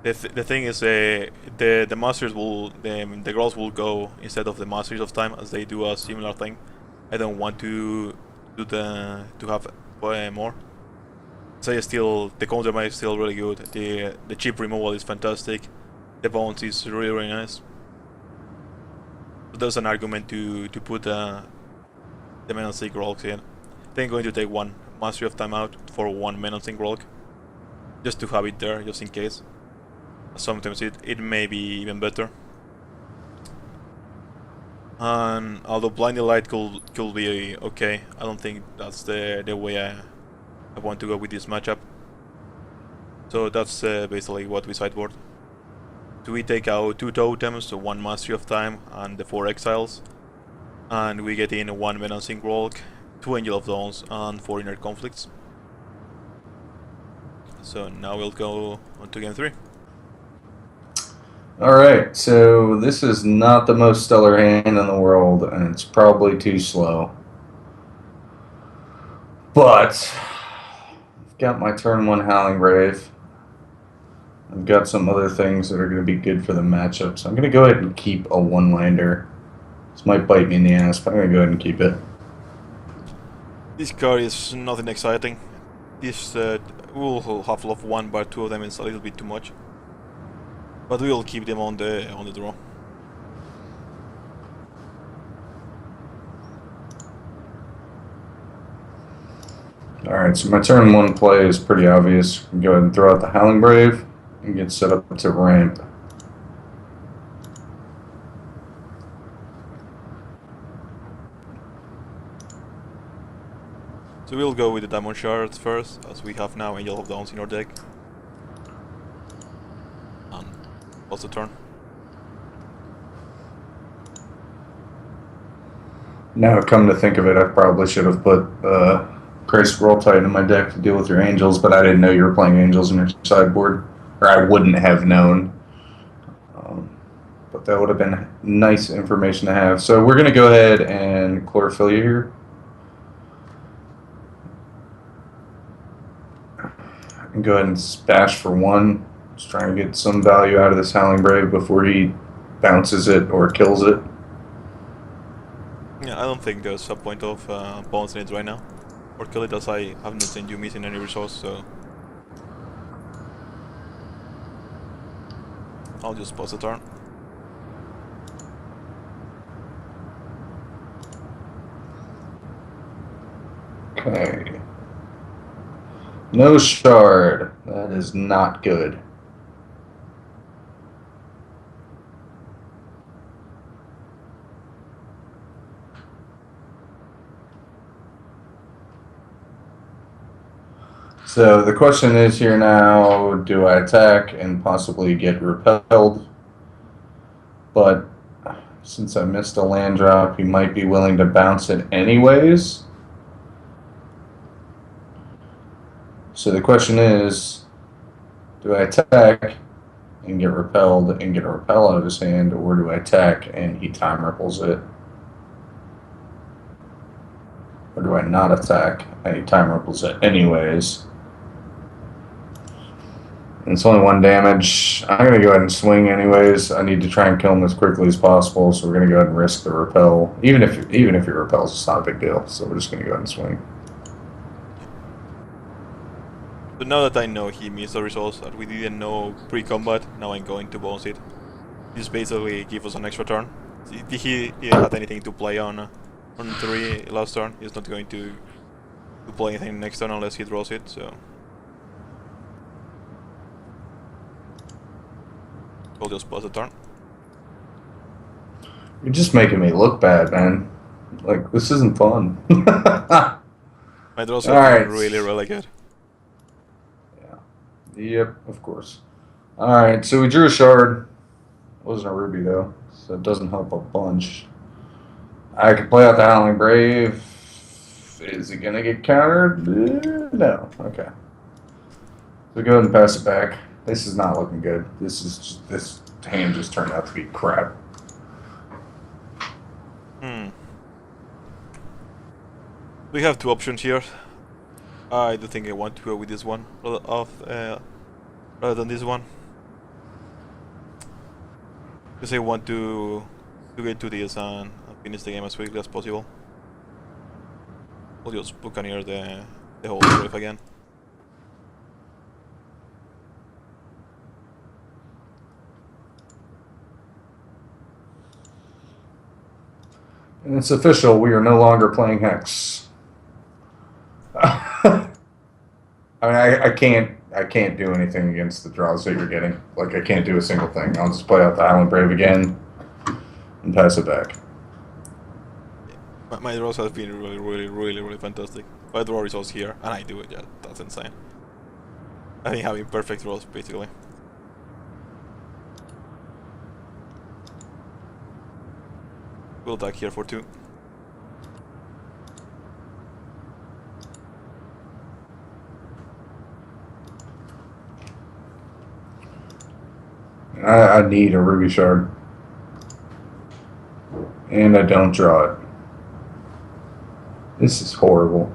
The thing is, the Masters will... The Grolls will go instead of the Masters of Time, as they do a similar thing. I don't want to have more. So the counter is still really good. The chip removal is fantastic. The bounce is really nice. So there's an argument to put the Menacing Grolls in. Then going to take one Mastery of Time out for one Menacing Grolk, just to have it there, just in case. Sometimes it may be even better. And although Blinding Light could be okay, I don't think that's the way I want to go with this matchup. So that's basically what we sideboard. So we take out 2 totems, so 1 Mastery of Time and the 4 Exiles. And we get in 1 Menacing Grolk, 2 Angel of Dawns, and 4 Inner Conflicts. So now we'll go on to game 3. Alright, so this is not the most stellar hand in the world, and it's probably too slow. But I've got my turn 1 Howling Brave. I've got some other things that are going to be good for the matchup, so I'm going to go ahead and keep a 1-lander. This might bite me in the ass, but I'm going to go ahead and keep it. This card is nothing exciting. This will have love 1, but 2 of them is a little bit too much. But we will keep them on the draw. Alright, so my turn 1 play is pretty obvious. Go ahead and throw out the Howling Brave and get set up to ramp. So we'll go with the Diamond Shards first, as we have now Angel of Dawns in our deck. And what's the turn? Now, come to think of it, I probably should have put Grace Roll Titan in my deck to deal with your Angels, but I didn't know you were playing Angels in your sideboard, or I wouldn't have known. But that would have been nice information to have. So we're going to go ahead and Chlorophyll you here. And go ahead and spash for 1. Just trying to get some value out of this Howling Brave before he bounces it or kills it. Yeah, I don't think there's a point of bouncing it right now. Or kill it, as I haven't seen you missing any resource, so... I'll just pause the turn. Okay. No shard. That is not good. So the question is here now, do I attack and possibly get repelled? But since I missed a land drop, he might be willing to bounce it anyways. So the question is, do I attack and get repelled and get a repel out of his hand, or do I attack and he time ripples it? Or do I not attack and he time ripples it anyways? And it's only 1 damage. I'm going to go ahead and swing anyways. I need to try and kill him as quickly as possible, so we're going to go ahead and risk the repel. Even if he repels, it's not a big deal, so we're just going to go ahead and swing. But now that I know he missed the results that we didn't know pre-combat, now I'm going to bounce it. This basically gives us an extra turn. He didn't have anything to play on 3 last turn. He's not going to play anything next turn unless he draws it, so... We'll just pause the turn. You're just making me look bad, man. Like, this isn't fun. My draws All have been right. really, really good. Yep, of course. Alright, so we drew a shard. It wasn't a ruby, though, so it doesn't help a bunch. I could play out the Howling Brave. Is it going to get countered? No. Okay. So go ahead and pass it back. This is not looking good. This hand just turned out to be crap. We have two options here. I do think I want to go with this one rather than this one. Because I want to get to this and finish the game as quickly as possible. We'll just Buccaneer the whole brave again. And it's official. We are no longer playing Hex. I mean, I can't do anything against the draws that you're getting. Like, I can't do a single thing. I'll just play out the Howling Brave again and pass it back. My draws have been really fantastic. I draw results here, and I do it. Yeah, that's insane. I think having perfect draws basically. We'll attack here for 2. I need a ruby shard. And I don't draw it. This is horrible.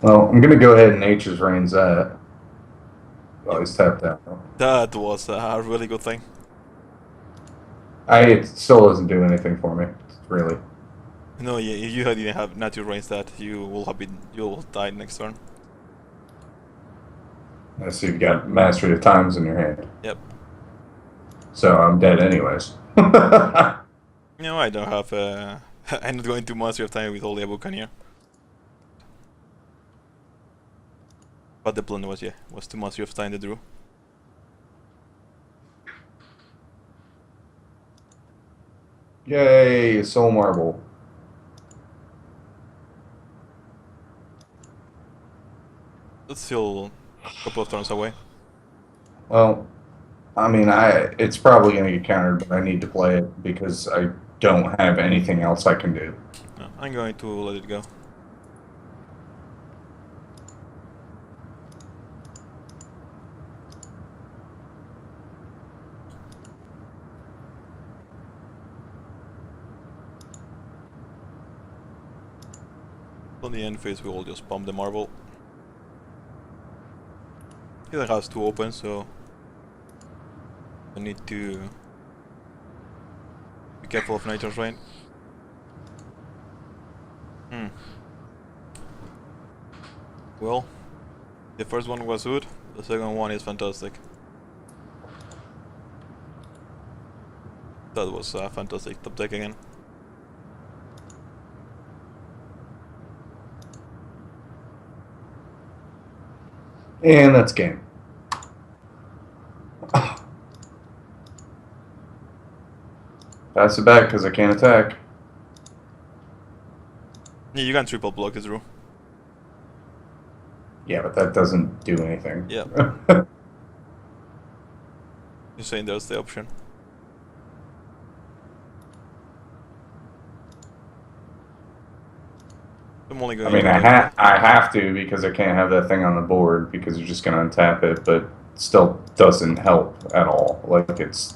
Well, I'm going to go ahead and Nature's Reigns that. Oh, he's tapped out. That was a really good thing. It still doesn't do anything for me, really. No, yeah, if you didn't have natural range that, you will die next turn. I see you've got Mastery of Times in your hand. Yep. So I'm dead anyways. No, I don't have. I'm not going to Mastery of Time with only a Buccaneer. But the plan was to Mastery of Time the draw. Yay, Soul Marble. That's still a couple of turns away. Well, I mean, it's probably going to get countered, but I need to play it because I don't have anything else I can do. No, I'm going to let it go. On the end phase we will just pump the marble. He has 2 open, so I need to be careful of Nature's Rain. Well, the first one was good, the second one is fantastic. That was a fantastic top deck again. And that's game. Pass it back because I can't attack. Yeah, you can triple block it through. Yeah, but that doesn't do anything. Yeah. You're saying there's the option. I'm only going I have to because I can't have that thing on the board because you're just going to untap it, but still doesn't help at all. Like,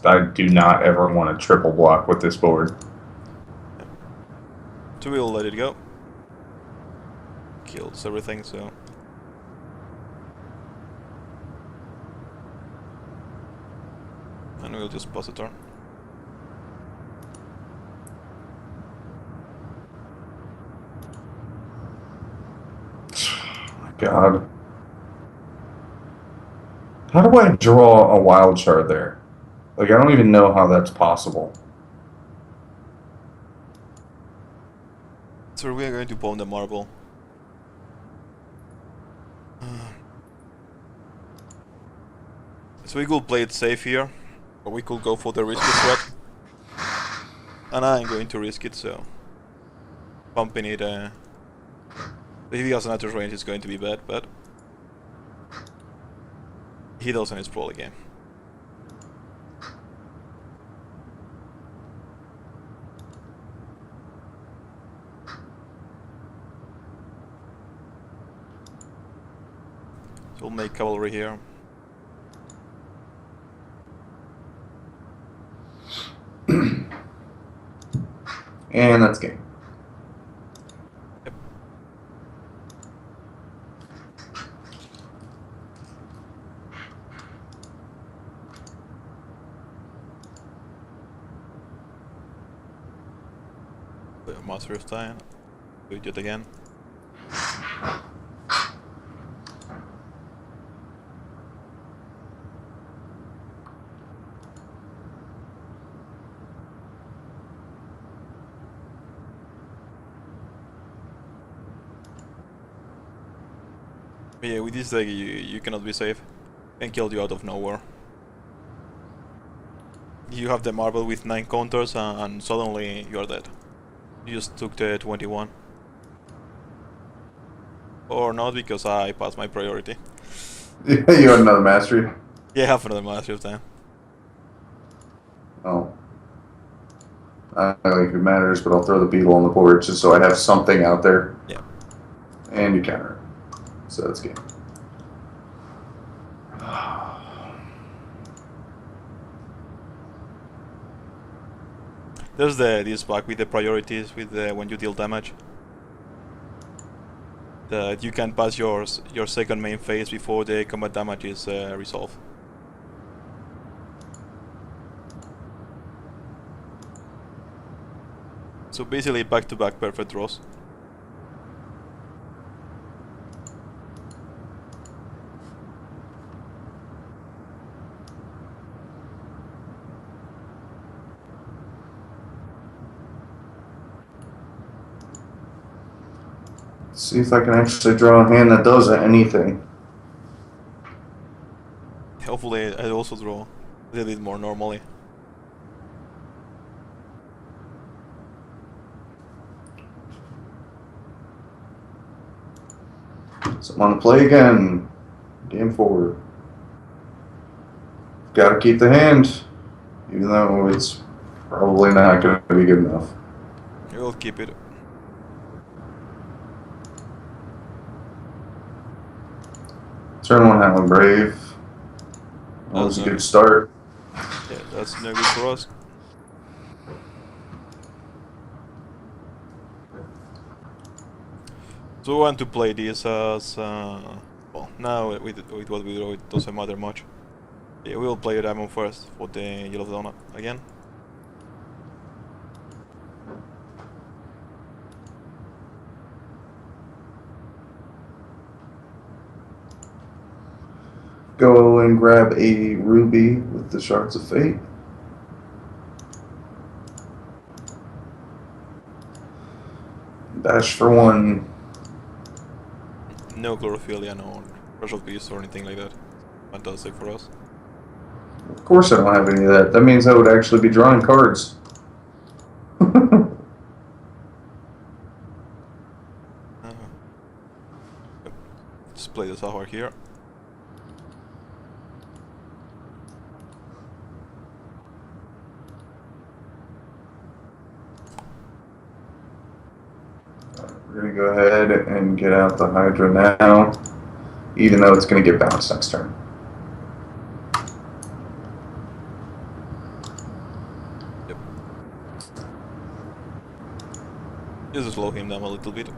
I do not ever want to triple block with this board. Yeah. So we'll let it go. Kills everything, so... And we'll just pause the turn. God. How do I draw a wild shard there? Like, I don't even know how that's possible. So we are going to pawn the marble. So we could play it safe here. Or we could go for the risky threat. And I'm going to risk it, so... Pumping it, if he has an out of range, it's going to be bad, but... He doesn't, it's probably game. So we'll make cavalry here. And that's game. Yep. Master of Time. Do it again. But yeah, with this deck you cannot be safe. Can kill you out of nowhere. You have the marble with 9 counters and suddenly you are dead. You just took the 21. Or not, because I passed my priority. You had another mastery? Yeah, I have another Master of Time. Oh. I don't think it matters, but I'll throw the beetle on the board just so I have something out there. Yeah. And you counter it. So that's game. There's this bug with the priorities, with when you deal damage. That you can pass your second main phase before the combat damage is resolved. So basically back-to-back perfect draws. See if I can actually draw a hand that does anything. Hopefully I also draw a little bit more normally. So I'm on the play again. Game 4. Gotta keep the hand, even though it's probably not gonna be good enough. We'll keep it. Turn 1 Howling Brave. That was a good start. Yeah, that's no good for us. So we want to play this as well. Now with what we draw, it doesn't matter much. Yeah, we will play Diamond first for the Yellow Donut again. Go and grab a ruby with the Shards of Fate. Dash for 1. No Chlorophyll, no Rush of Beast or anything like that. Fantastic for us. Of course I don't have any of that. That means I would actually be drawing cards. Let's play the Sahar here. We're going to go ahead and get out the Hydra now, even though it's going to get bounced next turn. Yep. Just slow him down a little bit.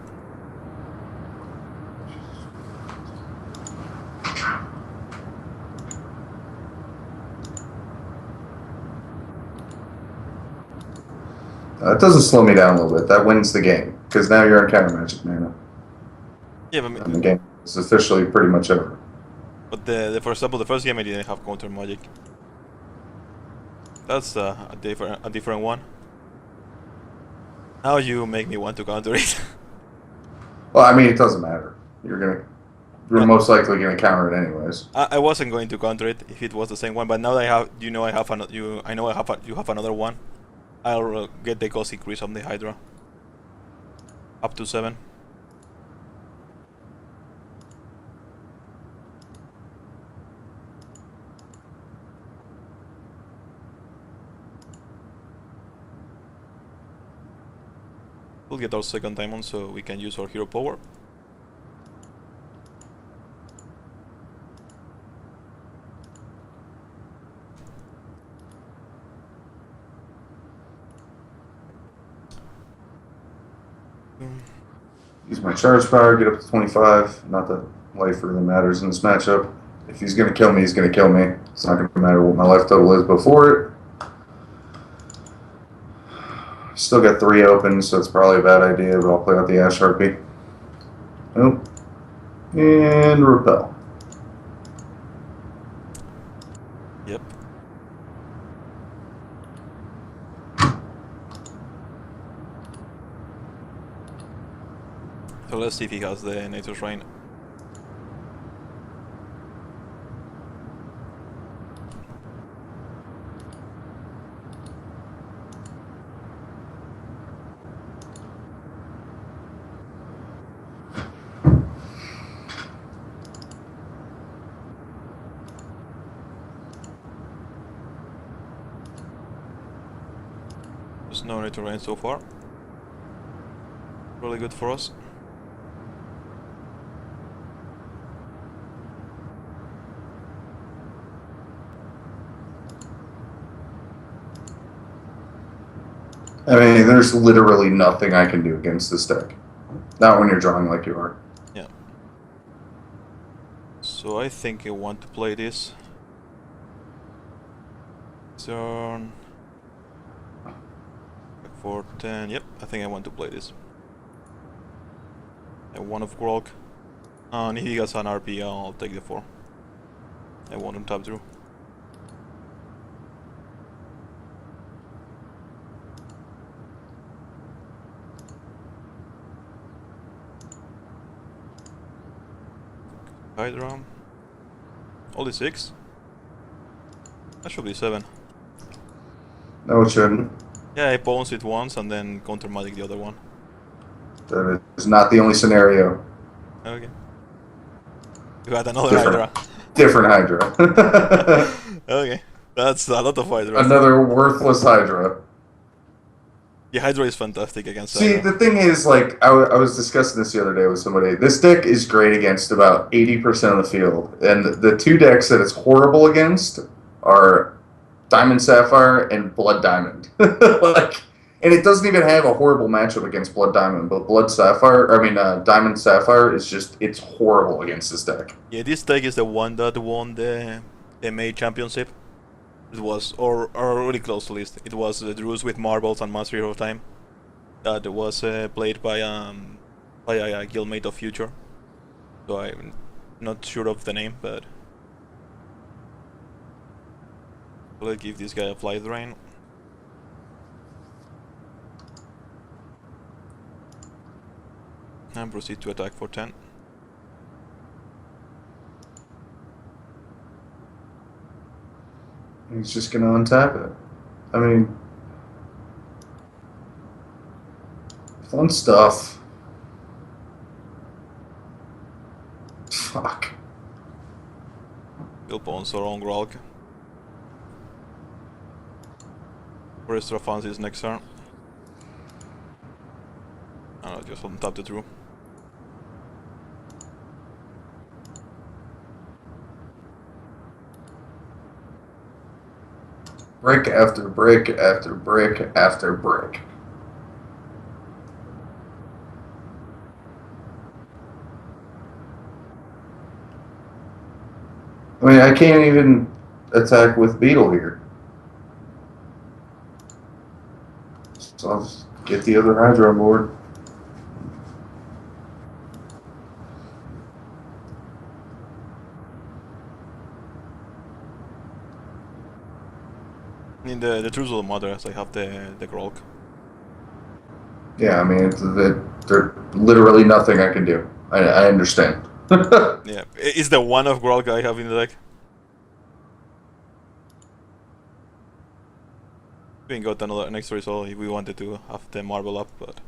It doesn't slow me down a little bit. That wins the game, because now you're on counter magic mana. Yeah, but And the game is officially pretty much over. But for example, the first game I didn't have counter magic. That's a different one. Now you make me want to counter it. Well, I mean, it doesn't matter. You're gonna We're most likely going to counter it anyways. I wasn't going to counter it if it was the same one, but now that I have, you know you have another one. I'll get the cost increase on the Hydra. Up to 7. We'll get our second diamond so we can use our hero power. Use my charge power, get up to 25. Not that life really matters in this matchup. If he's going to kill me, he's going to kill me. It's not going to matter what my life total is before it. Still got 3 open, so it's probably a bad idea, but I'll play out the Ash Harpy. Oh. And repel. Yep. So let's see if he has the Nature's Rain. There's no Nature Rain so far. Really good for us. I mean, there's literally nothing I can do against this deck. Not when you're drawing like you are. Yeah. So I think I want to play this. Turn. 4, 10. Yep, I think I want to play this. And 1 of Grog. And if he gets an RP, I'll take the 4. I want him tap through. Hydra. Only 6? That should be 7. No, it shouldn't. Yeah, I bounce it once and then counter magic the other one. That is not the only scenario. Okay. You got another Hydra. Different Hydra. Okay. That's a lot of Hydra. Another worthless Hydra. The Hydra is fantastic against See, Hydra. the thing is, like, I was discussing this the other day with somebody. This deck is great against about 80% of the field. And the 2 decks that it's horrible against are Diamond Sapphire and Blood Diamond. Like, and it doesn't even have a horrible matchup against Blood Diamond, but Diamond Sapphire is just, it's horrible against this deck. Yeah, this deck is the one that won the May Championship. It was, or really close to least. It was the Druze with Marbles and Mastery of Time. That was played by a guildmate of Future. So I'm not sure of the name, but let's give this guy a Flight Drain. And proceed to attack for 10. He's just going to untap it. I mean, fun stuff. Fuck. We'll bounce our own Grog. Restore Fancy's next turn. And I'll just untap the Drew. Brick after brick after brick after brick. I mean, I can't even attack with Beetle here. So I'll just get the other Hydra on board. In the Truths of the Mothers, I have the Grog. Yeah, I mean, there's literally nothing I can do. I understand. Yeah, it's the one of Grolga I have in the deck. We can go to an extra result if we wanted to have the marble up, but...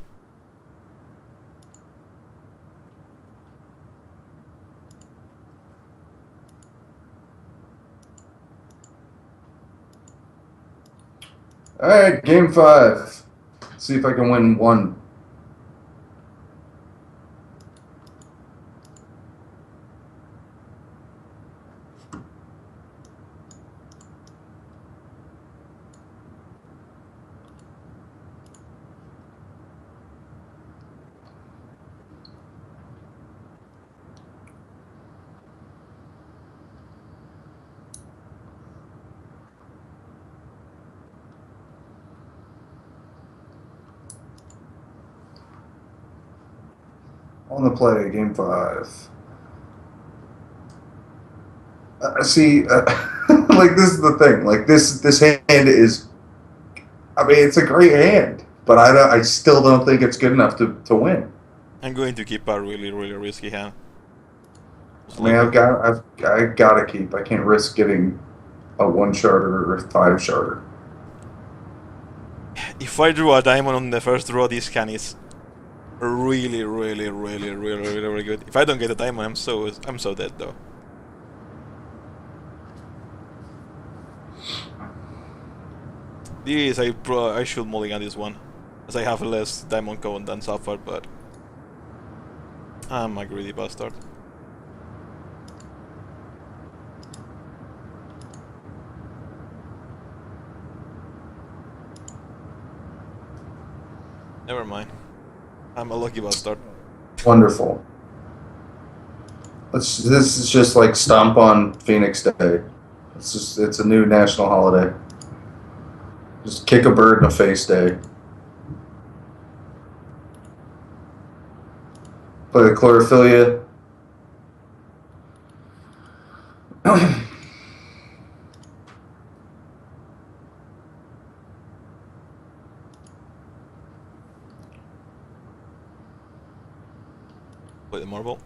Alright, game 5. See if I can win one. On the play, game 5. See, like this is the thing. Like this hand is. I mean, it's a great hand, but I still don't think it's good enough to win. I'm going to keep a really risky hand. I mean, I gotta keep. I can't risk getting a 1-sharder or a 5-sharder. If I drew a diamond on the first draw, this hand is really good. If I don't get a diamond, I'm so dead though. This I should mulligan this one, as I have less diamond cone than sapphire, but I'm a greedy bastard. Never mind. I'm a lucky bastard. Wonderful. This is just like Stomp on Phoenix Day. It's a new national holiday. Just kick a bird in the face day. Play the Chlorophylla. Play the marble.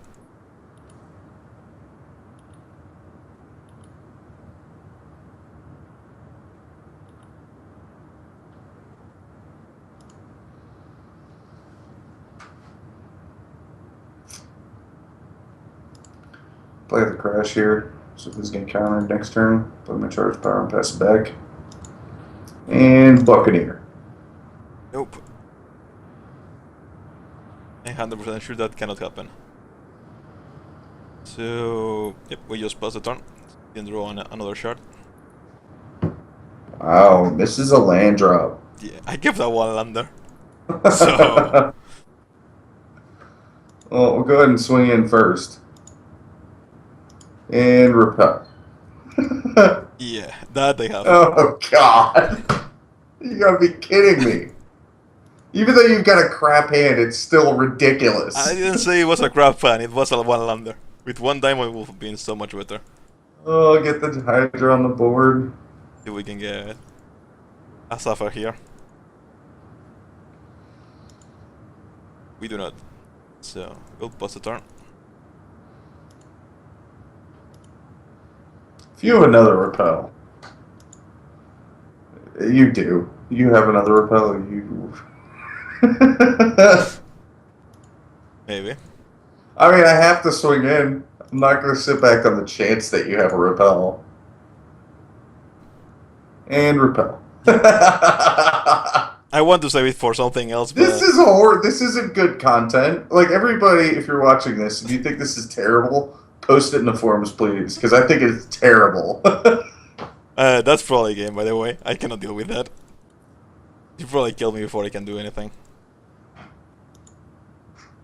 Play the crash here. So this is going to counter next turn. Play my charge power and pass it back. And Buccaneer. Nope. I'm 100% sure that cannot happen. So, yep, we just pass the turn. Can draw another shard. Wow, this is a land drop. Yeah, I give that one lander. So, well, we'll go ahead and swing in first. And repel. yeah, that they have. Oh, God. You gotta be kidding me. Even though you've got a crap hand, it's still ridiculous. I didn't say it was a crap fan, it was a one lander. With one diamond, it would have been so much better. Oh, get the Hydra on the board. See if we can get a Sapphire here. We do not. So, we'll pass the turn. If you have another repel. You do. You have another repel. You. Maybe. I mean, I have to swing in. I'm not going to sit back on the chance that you have a repel. And repel. I want to save it for something else, but... This isn't good content. Like, everybody, if you're watching this, if you think this is terrible, post it in the forums, please, because I think it's terrible. That's probably a game, by the way. I cannot deal with that. You probably kill me before I can do anything.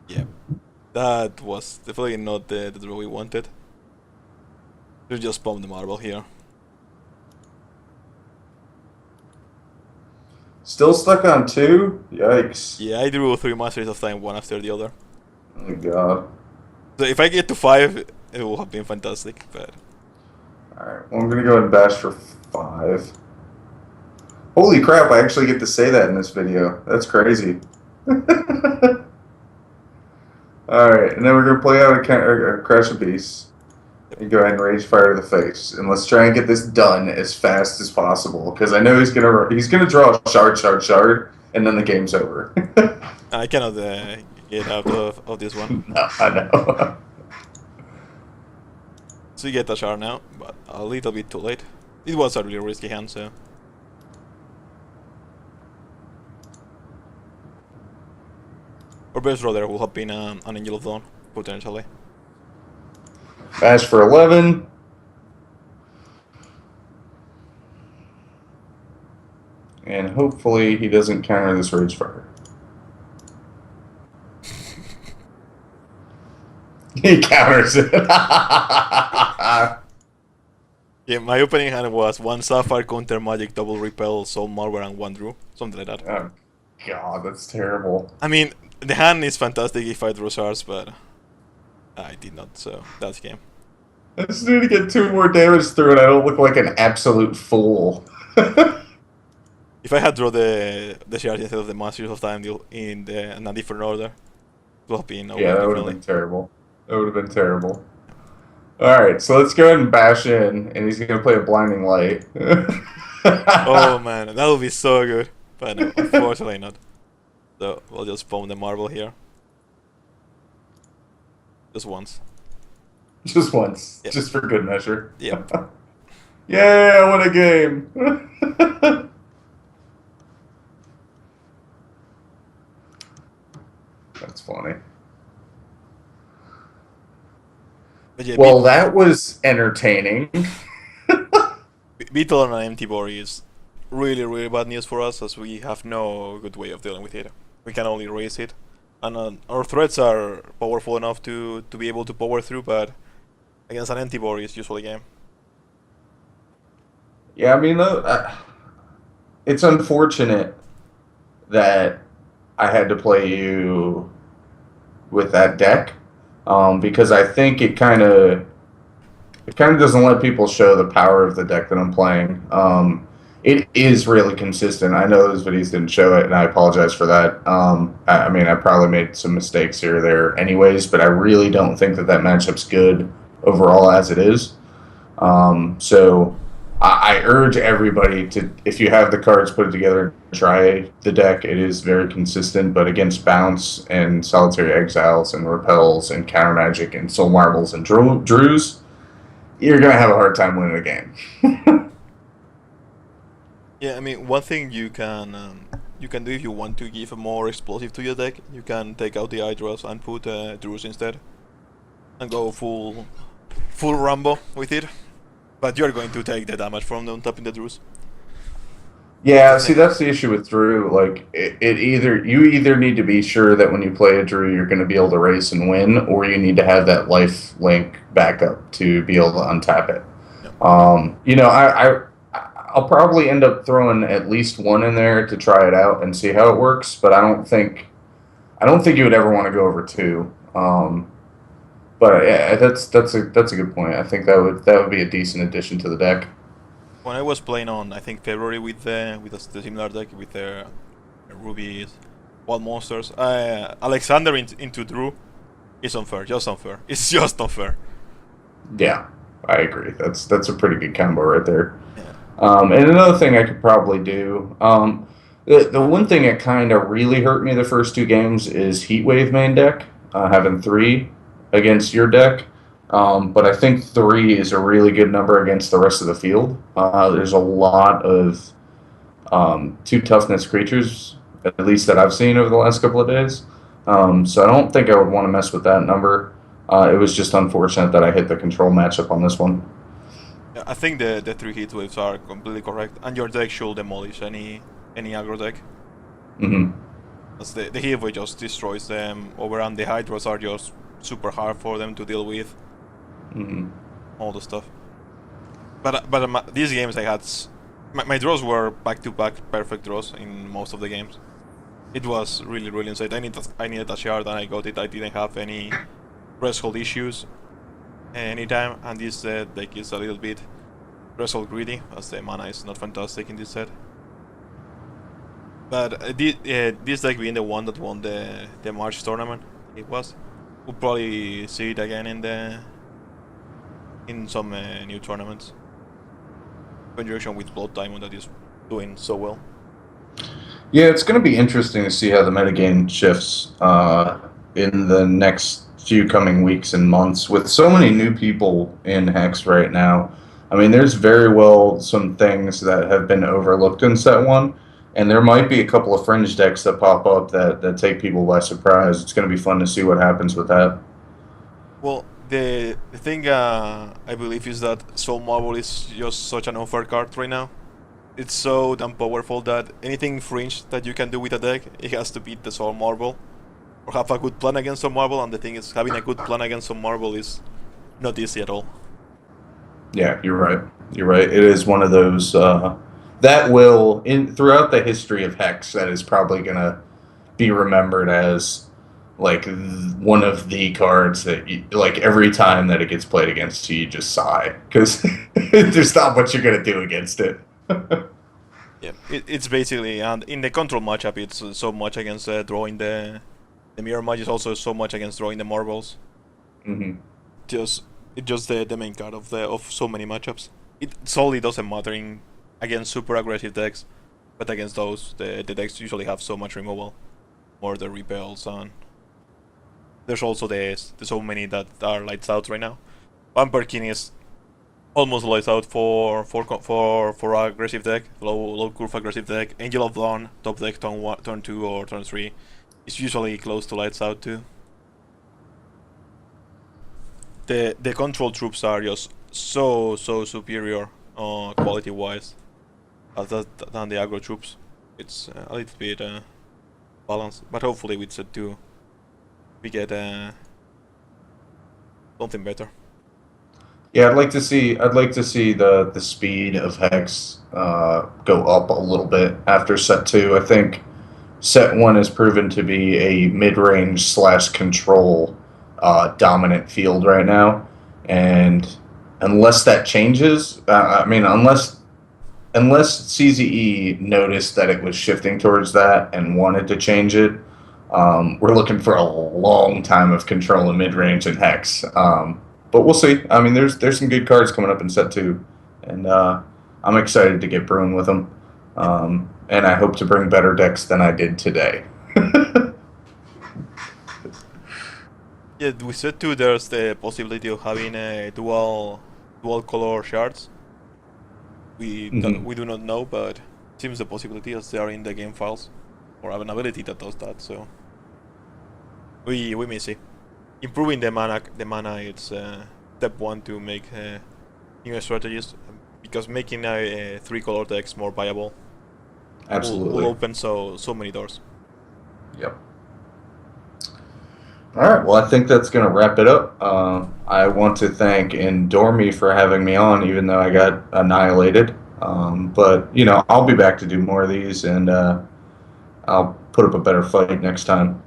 Yeah. That was definitely not the draw we wanted. We just bomb the marble here. Still stuck on 2? Yikes. Yeah, I drew 3 Masters of Time, one after the other. Oh my god. So if I get to 5, it will have been fantastic, but... Alright, well, I'm gonna go ahead and bash for 5. Holy crap, I actually get to say that in this video. That's crazy. Alright. right, and then we're gonna play out a Crash of Beasts and go ahead and Rage Fire to the face, and let's try and get this done as fast as possible because I know he's gonna draw a shard, and then the game's over. I cannot get out of this one. No, I know. So you get a shard now, but a little bit too late. It was a really risky hand, so. Our best draw there will have been an Angel of Dawn, potentially. Bash for 11. And hopefully he doesn't counter this Rage Fire. He counters it. Yeah, my opening hand was 1 Sapphire, Counter Magic, double Repel, Soul Malware, and 1 Drew. Something like that. Oh, God, that's terrible. I mean, the hand is fantastic if I draw shards, but I did not, so that's game. I just need to get 2 more damage through and I don't look like an absolute fool. If I had drawn the shards instead of the Masters of Time deal in a different order, it would have been over. Yeah, that would have been terrible. That would have been terrible. Alright, so let's go ahead and bash in, and he's going to play a Blinding Light. Oh man, that would be so good. But no, unfortunately not. So we'll just spawn the marble here. Just once. Just once. Yep. Just for good measure. Yep. Yeah, what a game! That's funny. But yeah, Well, that was entertaining. Beetle on an empty board is really bad news for us, as we have no good way of dealing with it. We can only raise it, and our threats are powerful enough to be able to power through, but against an empty board is usually game. Yeah, I mean, it's unfortunate that I had to play you with that deck, because I think it kind of doesn't let people show the power of the deck that I'm playing. It is really consistent. I know those videos didn't show it, and I apologize for that. I mean, I probably made some mistakes here or there anyways, but I really don't think that matchup's good overall as it is. So I urge everybody to, if you have the cards, put it together and try the deck. It is very consistent, but against Bounce and Solitary Exiles and Repels and Counter Magic and Soul Marbles and Drews, you're going to have a hard time winning a game. Yeah, I mean, one thing you can do if you want to give a more explosive to your deck, you can take out the Hydras and put Drews instead, and go full Rambo with it. But you're going to take the damage from them tapping the Drews. Yeah, see, that's the issue with Drew. Like, you either need to be sure that when you play a Drew, you're going to be able to race and win, or you need to have that life link backup to be able to untap it. Yep. You know, I'll probably end up throwing at least 1 in there to try it out and see how it works. But I don't think you would ever want to go over 2. But yeah, that's a good point. I think that would be a decent addition to the deck. When I was playing on, I think February with the similar deck with the Ruby's Wild Monsters, Alexander into Drew is unfair. Just unfair. It's just unfair. Yeah, I agree. That's a pretty good combo right there. Yeah. And another thing I could probably do. The one thing that kind of really hurt me the first 2 games is Heatwave main deck, having 3 against your deck. But I think 3 is a really good number against the rest of the field. There's a lot of 2 toughness creatures, at least that I've seen over the last couple of days. So I don't think I would want to mess with that number. It was just unfortunate that I hit the control matchup on this one. Yeah, I think the 3 heat waves are completely correct, and your deck should demolish any aggro deck. Mm-hmm. As the heat wave just destroys them over, and the Hydras are just super hard for them to deal with. Mm-hmm. All the stuff. But these games I had, my draws were back-to-back perfect draws in most of the games. It was really insane. I needed a shard and I got it. I didn't have any threshold issues anytime, and this deck is a little bit threshold greedy, as the mana is not fantastic in this set. But this deck being the one that won the March tournament, it was We'll probably see it again in some new tournaments. Conjunction with Blood Diamond that is doing so well. Yeah, it's going to be interesting to see how the metagame shifts in the next few coming weeks and months. With so many new people in Hex right now, I mean, there's very well some things that have been overlooked in Set 1, and there might be a couple of fringe decks that pop up that take people by surprise. It's going to be fun to see what happens with that. Well, the thing I believe is that Soul Marble is just such an unfair card right now. It's so damn powerful that anything fringe that you can do with a deck, it has to beat the Soul Marble. Or have a good plan against Soul Marble, and the thing is, having a good plan against Soul Marble is not easy at all. Yeah, you're right. You're right. It is one of those that will, throughout the history of Hex, that is probably going to be remembered as like one of the cards that like every time that it gets played against you, you just sigh because there's not much you're going to do against it. Yeah, it's basically, and in the control matchup, it's so much against drawing the mirror match is also so much against drawing the marbles. Mm-hmm. It's just the main card of so many matchups. It solely doesn't matter against super aggressive decks, but against those, the decks usually have so much removal, or the repels, and there's also there's so many that are lights out right now. Vampire King is almost lights out for aggressive deck, low curve aggressive deck. Angel of Dawn, top deck turn 2 or turn 3 is usually close to lights out too. The control troops are just so superior quality wise than the aggro troops. It's a little bit balanced, but hopefully with set 2 we get something better. Yeah, I'd like to see the speed of Hex go up a little bit after Set 2. I think Set 1 has proven to be a mid-range / control dominant field right now, and unless that changes, I mean, unless CZE noticed that it was shifting towards that and wanted to change it, we're looking for a long time of control in mid-range and Hex. But we'll see. I mean, there's some good cards coming up in Set 2, and I'm excited to get brewing with them. And I hope to bring better decks than I did today. Yeah, with Set 2 there's the possibility of having dual color shards. We do not know, but it seems the possibility as they are in the game files, or have an ability that does that. So we may see. Improving the mana it's step 1 to make new strategies, because making 3-color decks more viable Absolutely will open so many doors. Yep. All right. Well, I think that's going to wrap it up. I want to thank Endormi for having me on, even though I got annihilated. But you know, I'll be back to do more of these, and I'll put up a better fight next time.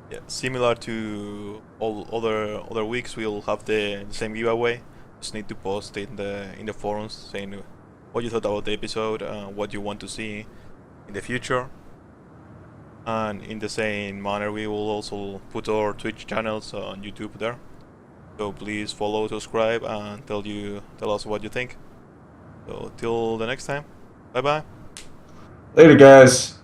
Yeah, similar to all other weeks, we'll have the same giveaway. Just need to post in the forums saying what you thought about the episode, what you want to see in the future. And in the same manner, we will also put our Twitch channels on YouTube there. So please follow, subscribe, and tell us what you think. So till the next time, bye bye. Later, guys.